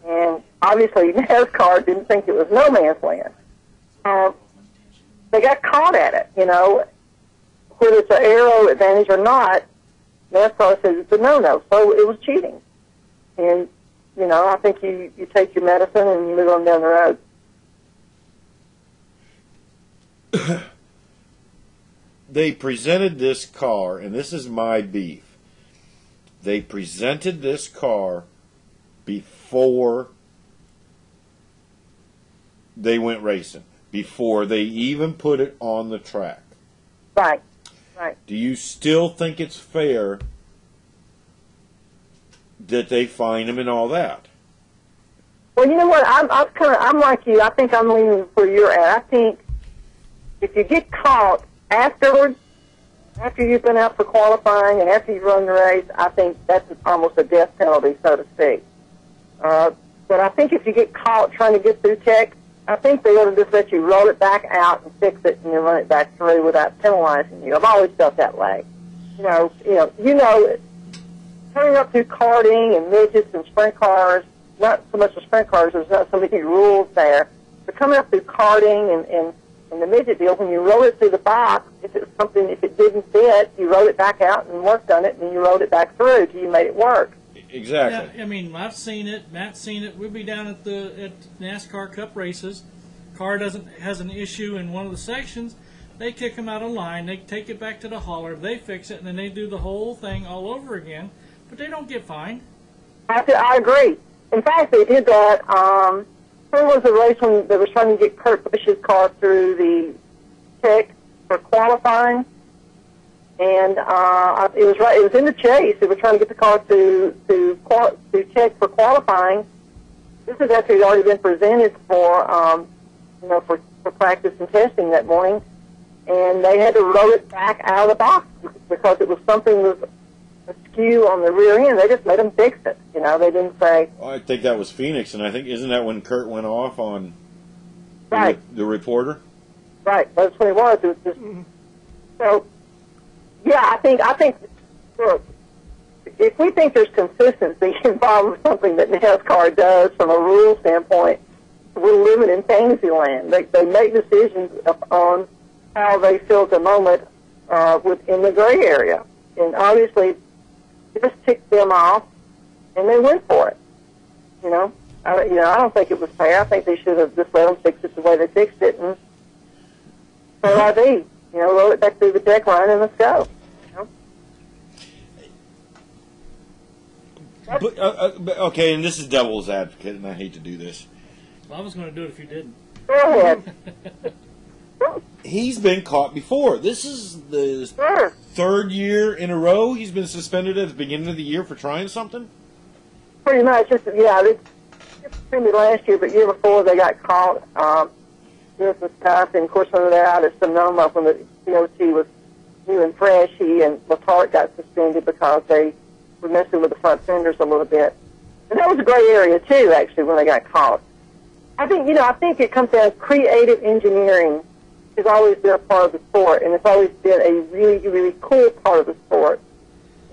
And obviously NASCAR didn't think it was no man's land. They got caught at it, you know. Whether it's an aero advantage or not, NASCAR says it's a no-no, so it was cheating. And, you know, I think you take your medicine and you move on down the road. They presented this car, and this is my beef. They presented this car before they went racing, before they even put it on the track. Right, right. Do you still think it's fair that they fine him and all that? Well, you know what? I'm like you. I think I'm leaning where you're at. I think if you get caught afterwards, after you've been out for qualifying and after you run the race, I think that's almost a death penalty, so to speak. But I think if you get caught trying to get through tech, I think they ought to just let you roll it back out and fix it and then run it back through without penalizing you. I've always felt that way. You know, turning up through karting and midgets and sprint cars, not so much the sprint cars, there's not so many rules there. But coming up through karting and the midget deal, when you roll it through the box, if it didn't fit, you rolled it back out and worked on it, and then you rolled it back through until you made it work. Exactly. Yeah, I mean, I've seen it. Matt's seen it. We'll be down at NASCAR Cup races. Car has an issue in one of the sections. They kick them out of line. They take it back to the hauler. They fix it, and then they do the whole thing all over again. But they don't get fined. I agree. In fact, they did that. There was a race when they were trying to get Kurt Busch's car through the check for qualifying, and it was in the chase. They were trying to get the car to check for qualifying. This is after it had already been presented for for practice and testing that morning, and they had to roll it back out of the box because it was something was askew on the rear end. They just made them fix it. You know, they didn't say. Well, I think that was Phoenix, and I think isn't that when Kurt went off on right. the reporter? Right, that's what it was. It was just so. Yeah, I think. Look, if we think there's consistency involved with something that NASCAR does from a rule standpoint, we're living in fantasy land. They make decisions on how they feel at the moment within the gray area, and obviously, just ticked them off, and they went for it. I don't think it was fair. I think they should have just let them fix it the way they fixed it, and so I be. Roll it back through the deck line and let's go. But, okay, and this is devil's advocate, and I hate to do this. Well, I was going to do it if you didn't. Go ahead. He's been caught before. This is the third year in a row he's been suspended at the beginning of the year for trying something? Pretty much. They suspended last year, but year before they got caught doing some stuff, and of course when they're out at Sonoma when the DOT was new and fresh, he and Latart got suspended because they were messing with the front fenders a little bit. And that was a gray area too, actually, when they got caught. I think it comes down to creative engineering has always been a part of the sport, and it's always been a really, really cool part of the sport.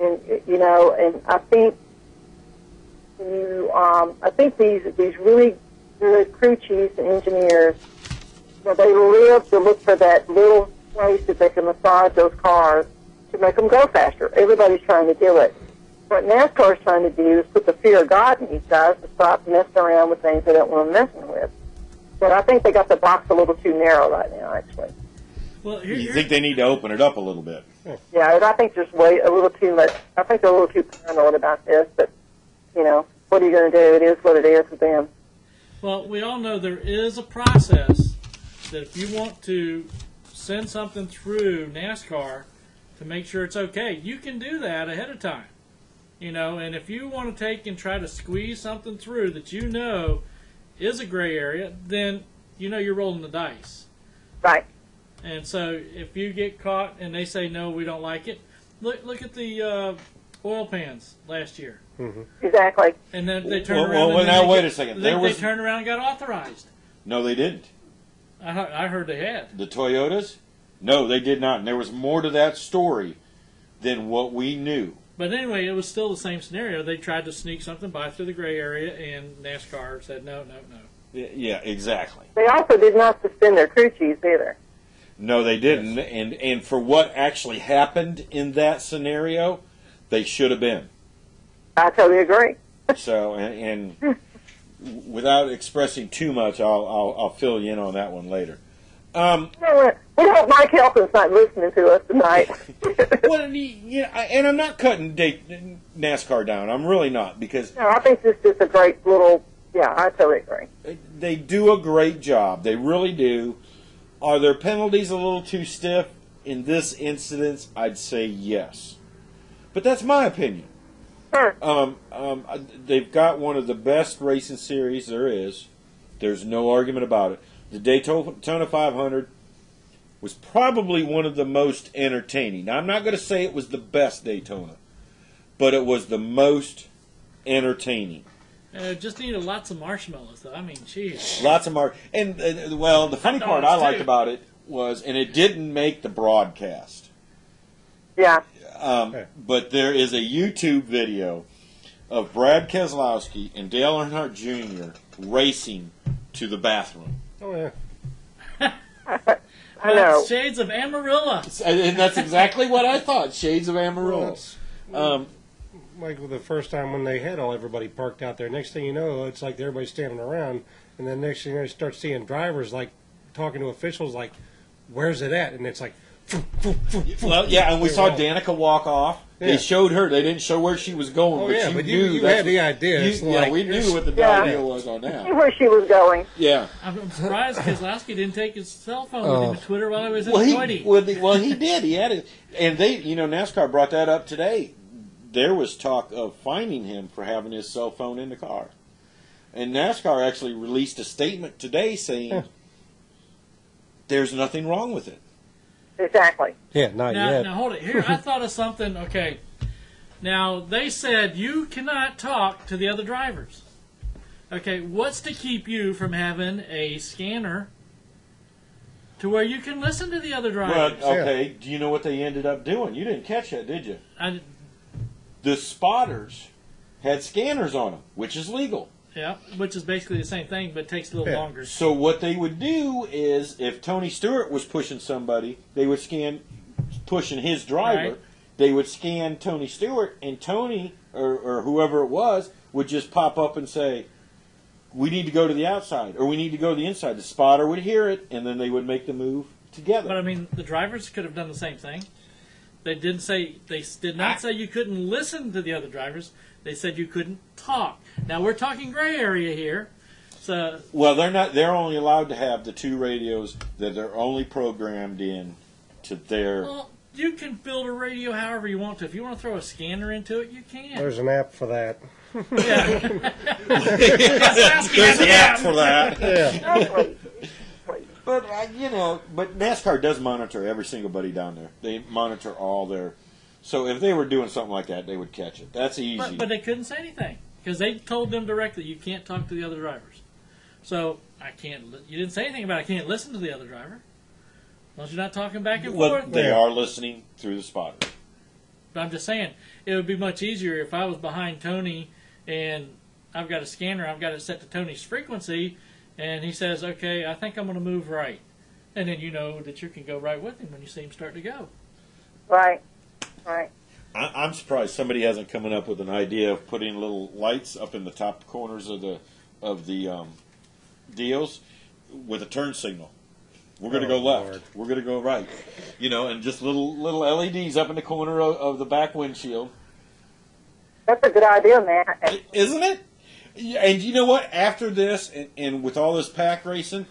And and I think these really good crew chiefs and engineers, they live to look for that little place that they can massage those cars to make them go faster. Everybody's trying to do it. What NASCAR is trying to do is put the fear of God in these guys to stop messing around with things they don't want them messing with. But I think they got the box a little too narrow right now, actually. Well, you think they need to open it up a little bit? Yeah, and I think there's a little too much. I think they're a little too paranoid about this. But what are you going to do? It is what it is with them. Well, we all know there is a process that if you want to send something through NASCAR to make sure it's okay, you can do that ahead of time. And if you want to take and try to squeeze something through that is a gray area, then you're rolling the dice. Right. And so if you get caught and they say, no, we don't like it, look at the oil pans last year. Exactly. And then they turned around. Well, and now they wait a second. They turned around and got authorized. No, they didn't. I heard they had. The Toyotas? No, they did not. And there was more to that story than what we knew. But anyway, it was still the same scenario. They tried to sneak something by through the gray area, and NASCAR said no. Yeah, exactly. They also did not suspend their crew chiefs either. No, they didn't. And for what actually happened in that scenario, they should have been. I totally agree. So, and without expressing too much, I'll fill you in on that one later. We hope Mike Helson's not listening to us tonight. Well, and I'm not cutting NASCAR down. I'm really not, because No, I think this is a great little. Yeah, I totally agree. they do a great job. They really do. Are their penalties a little too stiff? In this incident, I'd say yes. But that's my opinion. Sure. They've got one of the best racing series there is. There's no argument about it. The Daytona 500 was probably one of the most entertaining. Now, I'm not going to say it was the best Daytona, but it was the most entertaining. Just needed lots of marshmallows, though. I mean, geez. Lots of well, the funny part I liked about it was, and it didn't make the broadcast. Yeah. But there is a YouTube video of Brad Keselowski and Dale Earnhardt Jr. racing to the bathroom. Oh, yeah. I know. Shades of Amarillo. And that's exactly what I thought. Shades of Amarillo. Like the first time when they had everybody parked out there. Next thing you know, it's like everybody's standing around, and then next thing you know, you start seeing drivers like talking to officials like, "Where's it at?" And it's like, well, yeah, and we saw Danica walk off. Yeah. They showed her. They didn't show where she was going. Oh, but yeah, you but knew you had the idea. We knew what the idea was on See that. where she was going. Yeah. I'm surprised Keselowski didn't take his cell phone with him to Twitter while he was in Well, Toyota. he did. He had it. And NASCAR brought that up today. There was talk of fining him for having his cell phone in the car. And NASCAR actually released a statement today saying there's nothing wrong with it. Exactly. Yeah, not yet. Now, hold it. Here, I thought of something. Okay. Now, they said you cannot talk to the other drivers. Okay, what's to keep you from having a scanner to where you can listen to the other drivers? Well, okay, do you know what they ended up doing? You didn't catch that, did you? The spotters had scanners on them, which is legal. Yeah, which is basically the same thing, but takes a little longer. So what they would do is, if Tony Stewart was pushing somebody, they would scan, pushing his driver, they would scan Tony Stewart, and Tony, or whoever it was, would just pop up and say, we need to go to the outside, or we need to go to the inside. The spotter would hear it, and then they would make the move together. But, I mean, the drivers could have done the same thing. They did not say you couldn't listen to the other drivers. They said you couldn't talk. Now we're talking gray area here. So well, they're not. They're only allowed to have the two radios that are only programmed in to their. Well, you can build a radio however you want to. If you want to throw a scanner into it, you can. There's an app for that. Yeah. There's an app for that. Yeah. But but NASCAR does monitor every single buddy down there. They monitor all their. So if they were doing something like that, they would catch it. That's easy. But they couldn't say anything because they told them directly you can't talk to the other drivers. So I can't. You didn't say anything about I can't listen to the other driver. As long as you're not talking back and forth. They are listening through the spotter. But I'm just saying it would be much easier if I was behind Tony and I've got a scanner. I've got it set to Tony's frequency. And he says, okay, I think I'm going to move right. And then you know that you can go right with him when you see him start to go. Right. I'm surprised somebody hasn't come up with an idea of putting little lights up in the top corners of the deals with a turn signal. We're going to go left. Lord. We're going to go right. And just little LEDs up in the corner of the back windshield. That's a good idea, Matt. Isn't it? And you know what? After this, and with all this pack racing,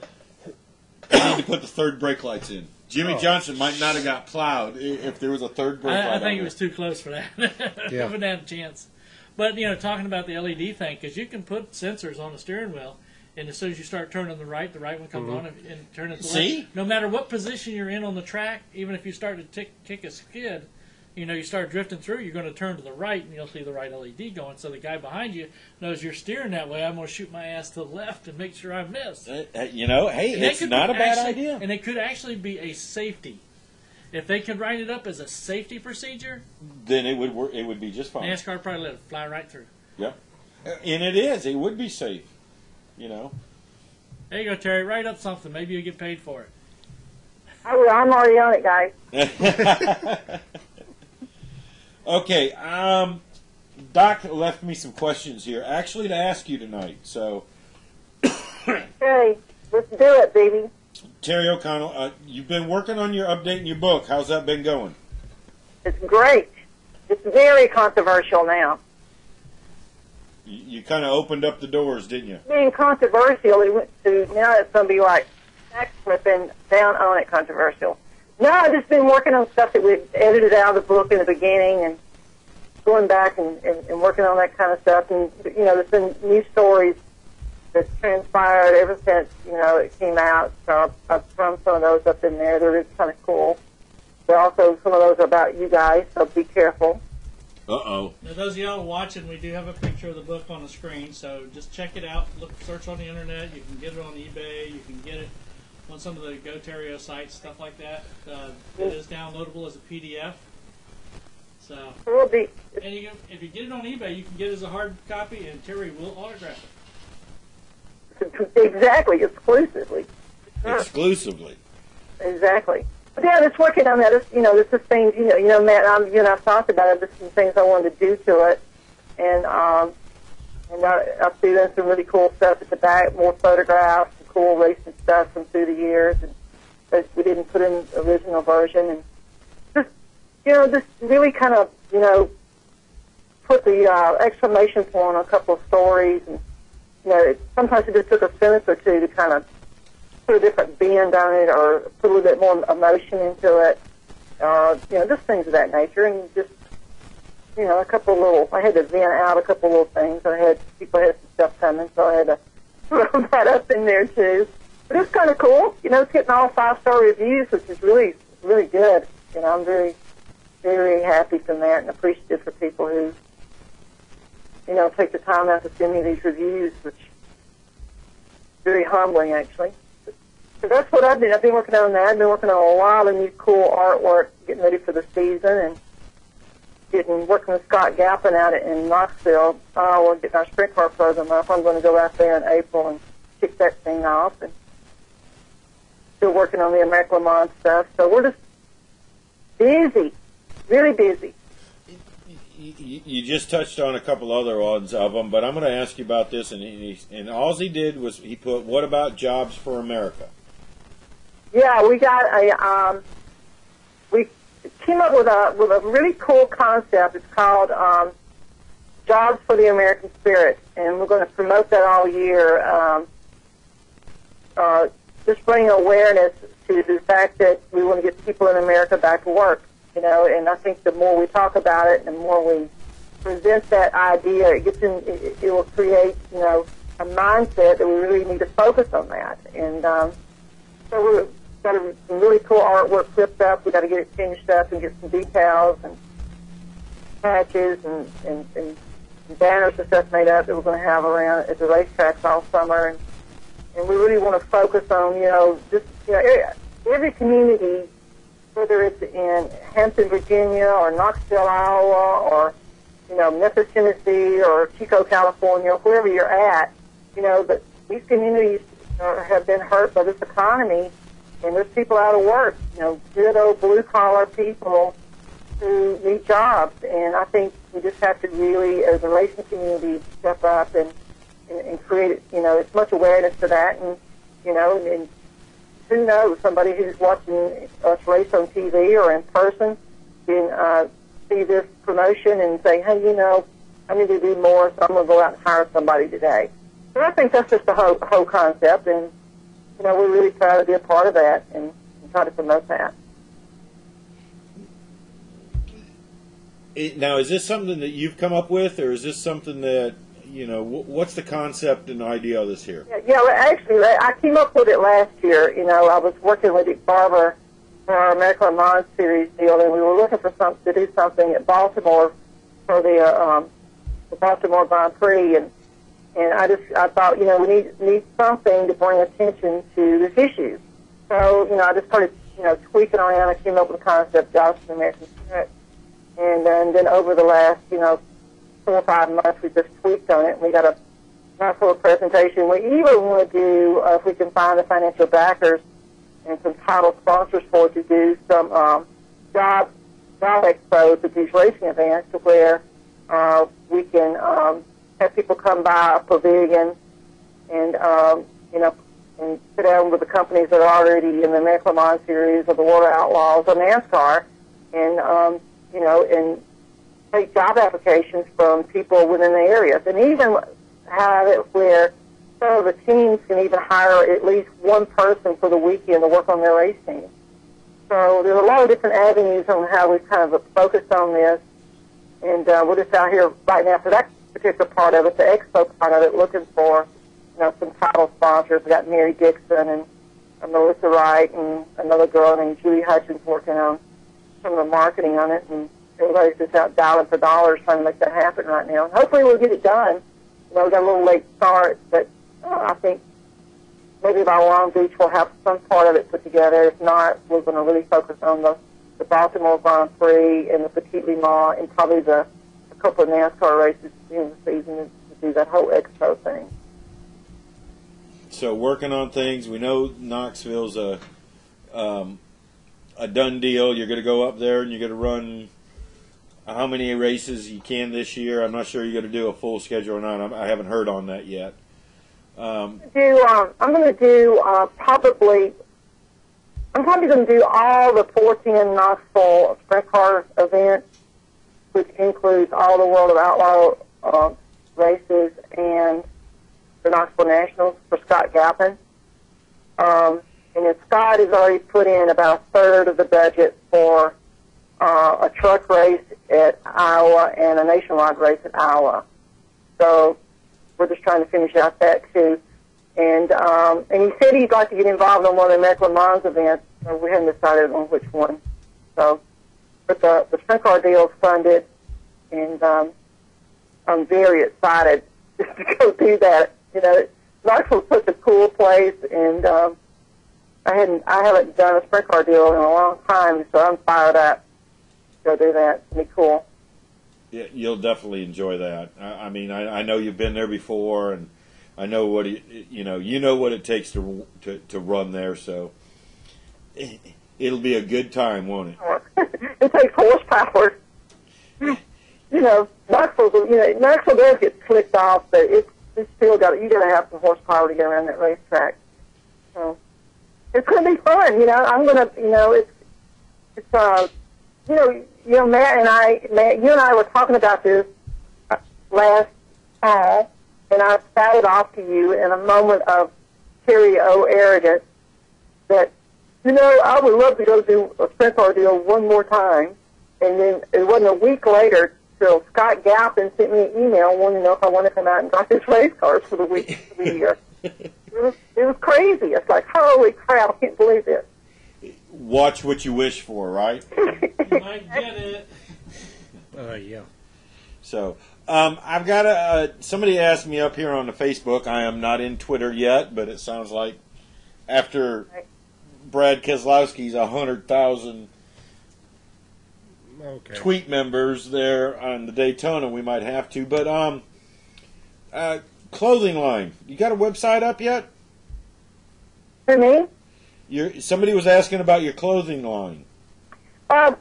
they need to put the third brake lights in. Jimmy Johnson might not have got plowed if there was a third brake light. I think it was too close for that. Yeah. Wouldn't have a chance. But, talking about the LED thing, because you can put sensors on the steering wheel, and as soon as you start turning the right one comes on and turn it to the left. No matter what position you're in on the track, even if you start to kick a skid, you start drifting through, you're going to turn to the right, and you'll see the right LED going. So the guy behind you knows you're steering that way. I'm going to shoot my ass to the left and make sure I miss. Hey, it's not a bad idea. And it could actually be a safety. If they could write it up as a safety procedure, then it would work. It would be just fine. NASCAR would probably let it fly right through. Yeah, and it is. It would be safe. There you go, Terry. Write up something. Maybe you'll get paid for it. I'm already on it, guys. Okay. Doc left me some questions here, actually, to ask you tonight. So, Okay, let's do it, baby. Terri O'Connell, you've been working on your updating your book. How's that been going? It's great. It's very controversial now. You kind of opened up the doors, didn't you? Being controversial, it went to, now it's going to be like backflipping down on it controversial. No, I've just been working on stuff that we edited out of the book in the beginning and going back and working on that kind of stuff. And, there's been new stories that's transpired ever since, it came out. So I've thrown some of those up in there. They're really kind of cool. But also some of those are about you guys, so be careful. Uh-oh. Now, those of y'all watching, we do have a picture of the book on the screen, so just check it out. Search on the internet. You can get it on eBay. You can get it on some of the Go Terrio sites, stuff like that. It is downloadable as a PDF. So, and if you get it on eBay, you can get it as a hard copy, and Terry will autograph it. Exactly, exclusively. Exclusively. Exactly. But yeah, just working on that. This is things, Matt, I've talked about it. There's some things I wanted to do to it, and I see there's some really cool stuff at the back, more photographs, and cool racing stuff from through the years, and that we didn't put in the original version, and just really kind of put the exclamation point on a couple of stories, and sometimes it just took a sentence or two to kind of put a different bend on it or put a little bit more emotion into it, just things of that nature, and just, a couple of little, I had to vent out a couple of little things. People had some stuff coming, so I had to throw that up in there too. But it's kind of cool, it's getting all 5-star reviews, which is really, really good. I'm very, very happy from that and appreciative for people who, take the time out to send me these reviews, which is very humbling, actually. So that's what I've been working on that. I've been working on a lot of new cool artwork, getting ready for the season, and working with Scott Gappin out in Knoxville. We're getting our sprint car program up. I'm going to go out there in April and kick that thing off, and still working on the American Le Mans stuff. So we're just busy, really busy. You just touched on a couple other odds of them, but I'm going to ask you about this. And all he did was he put, "What about Jobs for America?" Yeah, we got we came up with a really cool concept. It's called Jobs for the American Spirit, and we're going to promote that all year. Just bring awareness to the fact that we want to get people in America back to work. And I think the more we talk about it, and the more we present that idea, it will create, a mindset that we really need to focus on that. And so we've got some really cool artwork clipped up. We've got to get it finished up and get some details and patches and banners and stuff made up that we're going to have around at the racetracks all summer. And we really want to focus on, every community, whether it's in Hampton, Virginia, or Knoxville, Iowa, or, Memphis, Tennessee, or Chico, California, wherever you're at, but these communities have been hurt by this economy, and there's people out of work, good old blue-collar people who need jobs. And I think we just have to really, as a racing community, step up and create, as much awareness to that, and who knows, somebody who's watching us race on TV or in person can see this promotion and say, hey, I need to do more, so I'm going to go out and hire somebody today. So I think that's just the whole concept, and, we're really proud to be a part of that and try to promote that. Now, is this something that you've come up with, or is this something that, what's the concept and idea of this here? Yeah, well, actually, I came up with it last year. I was working with Dick Barber for our American Le Mans Series deal, and we were looking for to do something at Baltimore for the Baltimore Grand Prix, and I thought, you know, we need something to bring attention to this issue. So, you know, I just started, you know, tweaking around. I came up with the concept, Josh the American Spirit, and then over the last, you know, 4 or 5 months, we just tweaked on it, and we got a nice little presentation. We even want to do, if we can find the financial backers and some title sponsors for it, to do some job expos at these racing events, to where we can have people come by a pavilion and, you know, and sit down with the companies that are already in the American Le Mans Series or the World Outlaws or NASCAR, and, you know, and take job applications from people within the areas, and even have it where some of the teams can even hire at least one person for the weekend to work on their race team. So there's a lot of different avenues on how we've kind of focused on this, and we're just out here right now for that particular part of it, the expo part of it, looking for, you know, some title sponsors. We got Mary Dixon and Melissa Wright and another girl named Julie Hutchins working on some of the marketing on it, and everybody's just out dialing for dollars trying to make that happen right now. And hopefully we'll get it done. You know, we got a little late start, but I think maybe by Long Beach we'll have some part of it put together. If not, we're going to really focus on the Baltimore Grand Prix and the Petit Le Mans and probably a couple of NASCAR races in the season to do that whole expo thing. So working on things. We know Knoxville's a done deal. You're going to go up there and you're going to run how many races you can this year. I'm not sure you're going to do a full schedule or not. I haven't heard on that yet. I'm going to do probably going to do all the 410 Knoxville sprint car events, which includes all the World of Outlaw races and the Knoxville Nationals for Scott Gappin. And then Scott has already put in about a third of the budget for a truck race at Iowa and a nationwide race at Iowa. So we're just trying to finish out that too. And he said he'd like to get involved in one of the American Le Mans events. So we haven't decided on which one. So, but the sprint car deal is funded, and I'm very excited just to go do that. You know, Knoxville's such a cool place, and I haven't done a sprint car deal in a long time, so I'm fired up to go do that. It'll be cool. Yeah, you'll definitely enjoy that. I mean, I know you've been there before, and I know what you know what it takes to run there. So it'll be a good time, won't it? It takes horsepower. You know, Knoxville does get slicked off, but it's still you got to have some horsepower to get around that racetrack. So it's going to be fun. You know, I'm going to, you know, Matt, you and I were talking about this last fall, and I spouted off to you in a moment of Terri O arrogance that, you know, I would love to go do a sprint car deal one more time. And then it wasn't a week later till Scott Gappin sent me an email wanting to know if I wanted to come out and drive his race cars for the year. It was crazy. It's like, holy crap, I can't believe this. Watch what you wish for, right? You might get it. Yeah. So, I've got somebody asked me up here on the Facebook. I am not in Twitter yet, but it sounds like after Brad Keselowski's 100,000 tweet members there on the Daytona, we might have to. But clothing line, you got a website up yet? For me? Somebody was asking about your clothing line. No,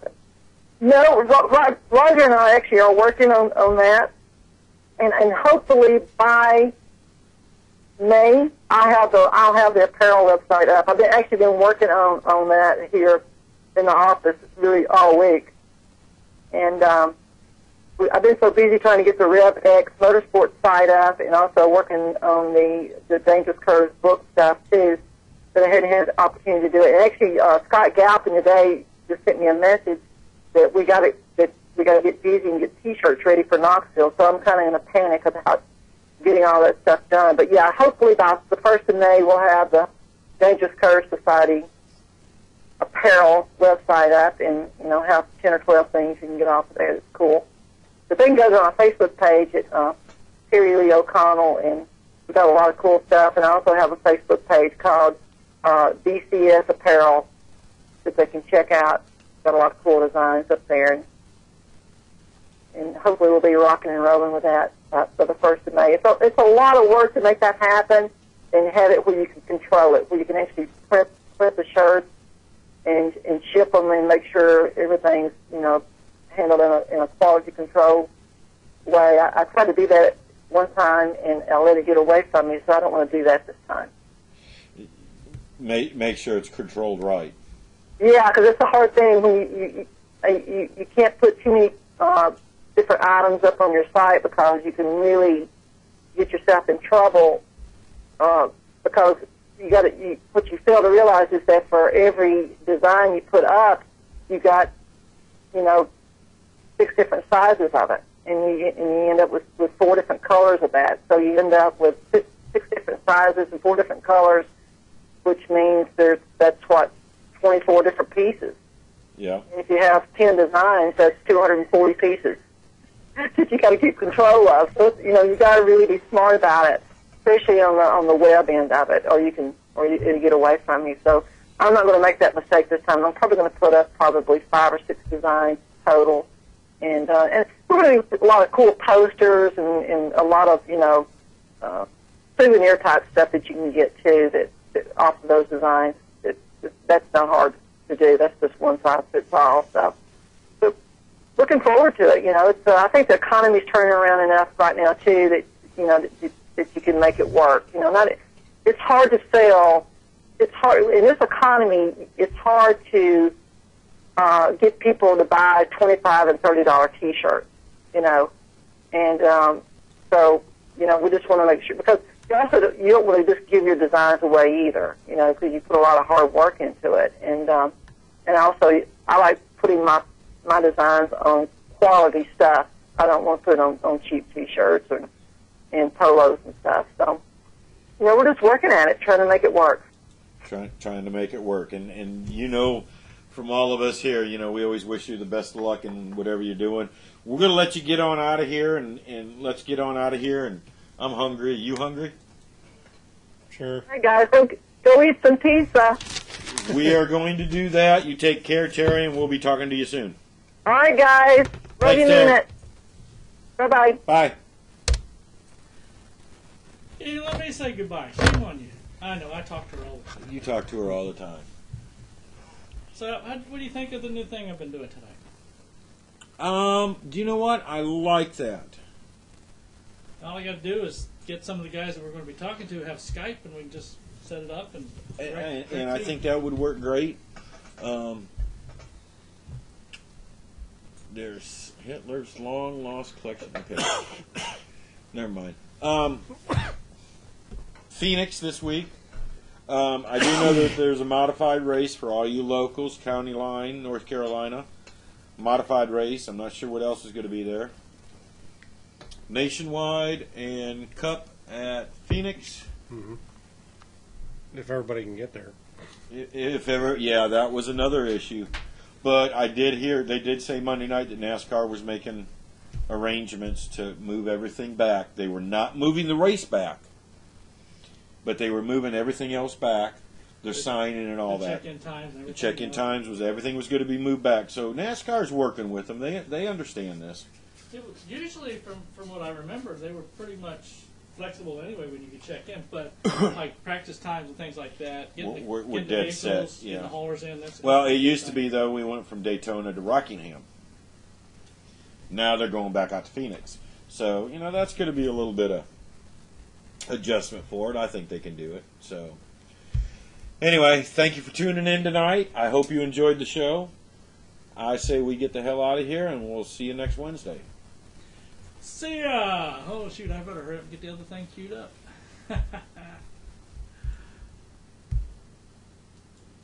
Roger and I actually are working on that, and hopefully by May I'll have the apparel website up. I've actually been working on that here in the office really all week, and I've been so busy trying to get the Rev X Motorsports site up, and also working on the Dangerous Curves book stuff too, that I hadn't had the opportunity to do it. And actually, Scott Galpin today just sent me a message that we got to get busy and get T-shirts ready for Knoxville. So I'm kind of in a panic about getting all that stuff done. But yeah, hopefully by the 1st of May we'll have the Dangerous Curves Society apparel website up and, have 10 or 12 things you can get off of there. It's cool. The thing goes on our Facebook page at Terri O'Connell, and we've got a lot of cool stuff. And I also have a Facebook page called DCS Apparel that they can check out. Got a lot of cool designs up there. And hopefully we'll be rocking and rolling with that for the 1st of May. It's a lot of work to make that happen and have it where you can control it, where you can actually print the shirts and ship them and make sure everything's, handled in a quality control way. I tried to do that one time, and I let it get away from me, so I don't want to do that this time. Make sure it's controlled right. Yeah, because it's a hard thing when you can't put too many different items up on your site, because you can really get yourself in trouble. Because what you fail to realize is that for every design you put up, you got 6 different sizes of it, and you end up with 4 different colors of that. So you end up with 6 different sizes and 4 different colors, which means that's 24 different pieces. Yeah. And if you have 10 designs, that's 240 pieces that you got to keep control of. So you got to really be smart about it, especially on the web end of it, or it'll get away from you. So I'm not going to make that mistake this time. I'm probably going to put up probably 5 or 6 designs total, and we're going to do a lot of cool posters and a lot of souvenir type stuff that you can get too that off of those designs. That's not hard to do. That's just one size fits all. So looking forward to it. It's I think the economy's turning around enough right now too that that you can make it work. It's hard to sell. It's hard in this economy. It's hard to get people to buy $25 and $30 T-shirts. And so we just want to make sure, because you don't want to just give your designs away either. Because you put a lot of hard work into it, and also I like putting my designs on quality stuff. I don't want to put on cheap T-shirts and polos and stuff. So we're just working at it, trying to make it work. Trying to make it work, and from all of us here, we always wish you the best of luck in whatever you're doing. We're going to let you get on out of here, and let's get on out of here. And I'm hungry. Are you hungry? Sure. All right, guys, go eat some pizza. We are going to do that. You take care, Terri, and we'll be talking to you soon. All right, guys. Love you, mean it. Bye-bye. Bye. Hey, let me say goodbye. Shame on you. I know, I talk to her all the time. You talk to her all the time. So, what do you think of the new thing I've been doing today? Do you know what? I like that. All I got to do is get some of the guys that we're going to be talking to have Skype, and we can just set it up. And I think that would work great. There's Hitler's long lost collection. Okay. Never mind. Phoenix this week. I do know that there's a modified race for all you locals, County Line, North Carolina. Modified race. I'm not sure what else is going to be there. Nationwide and Cup at Phoenix. Mm-hmm. If everybody can get there. If ever, yeah, that was another issue. But I did hear, they did say Monday night that NASCAR was making arrangements to move everything back. They were not moving the race back, but they were moving everything else back. They're signing and all that. Check-in times. The check-in times was everything was going to be moved back. So NASCAR's working with them. They understand this. Usually, from what I remember, they were pretty much flexible anyway when you could check in. But like practice times and things like that, We're getting dead the set. vehicles, Yeah. getting the haulers in. Well, it used to be though we went from Daytona to Rockingham. Now they're going back out to Phoenix. So that's going to be a little bit of adjustment for it. I think they can do it. So. Anyway, thank you for tuning in tonight. I hope you enjoyed the show. I say we get the hell out of here, and we'll see you next Wednesday. See ya! Oh, shoot, I better hurry up and get the other thing queued up.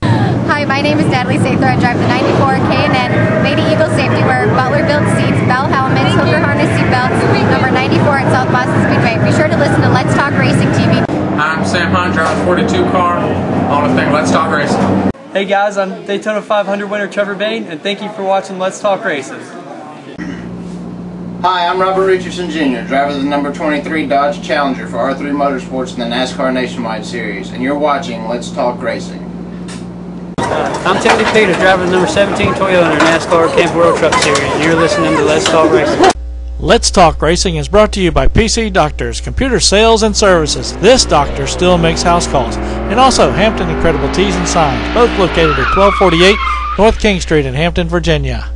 Hi, my name is Natalie Sather. I drive the 94 K&N Lady Eagle Safety Wear, Butler Built Seats, Bell Helmets, Hooker Harness Seatbelts, number 94 at South Boston Speedway. Be sure to listen to Let's Talk Racing TV. I'm Sam Hunt, driving 42 car on the thing Let's Talk Racing. Hey guys, I'm Daytona 500 winner Trevor Bain, and thank you for watching Let's Talk Racing. Hi, I'm Robert Richardson Jr., driver of the number 23 Dodge Challenger for R3 Motorsports in the NASCAR Nationwide Series, and you're watching Let's Talk Racing. I'm Tony Peter, driver of the number 17 Toyota NASCAR Camp World Truck Series, and you're listening to Let's Talk Racing. Let's Talk Racing is brought to you by PC Doctors, Computer Sales and Services. This doctor still makes house calls. And also Hampton Incredible Tees and Signs, both located at 1248 North King Street in Hampton, Virginia.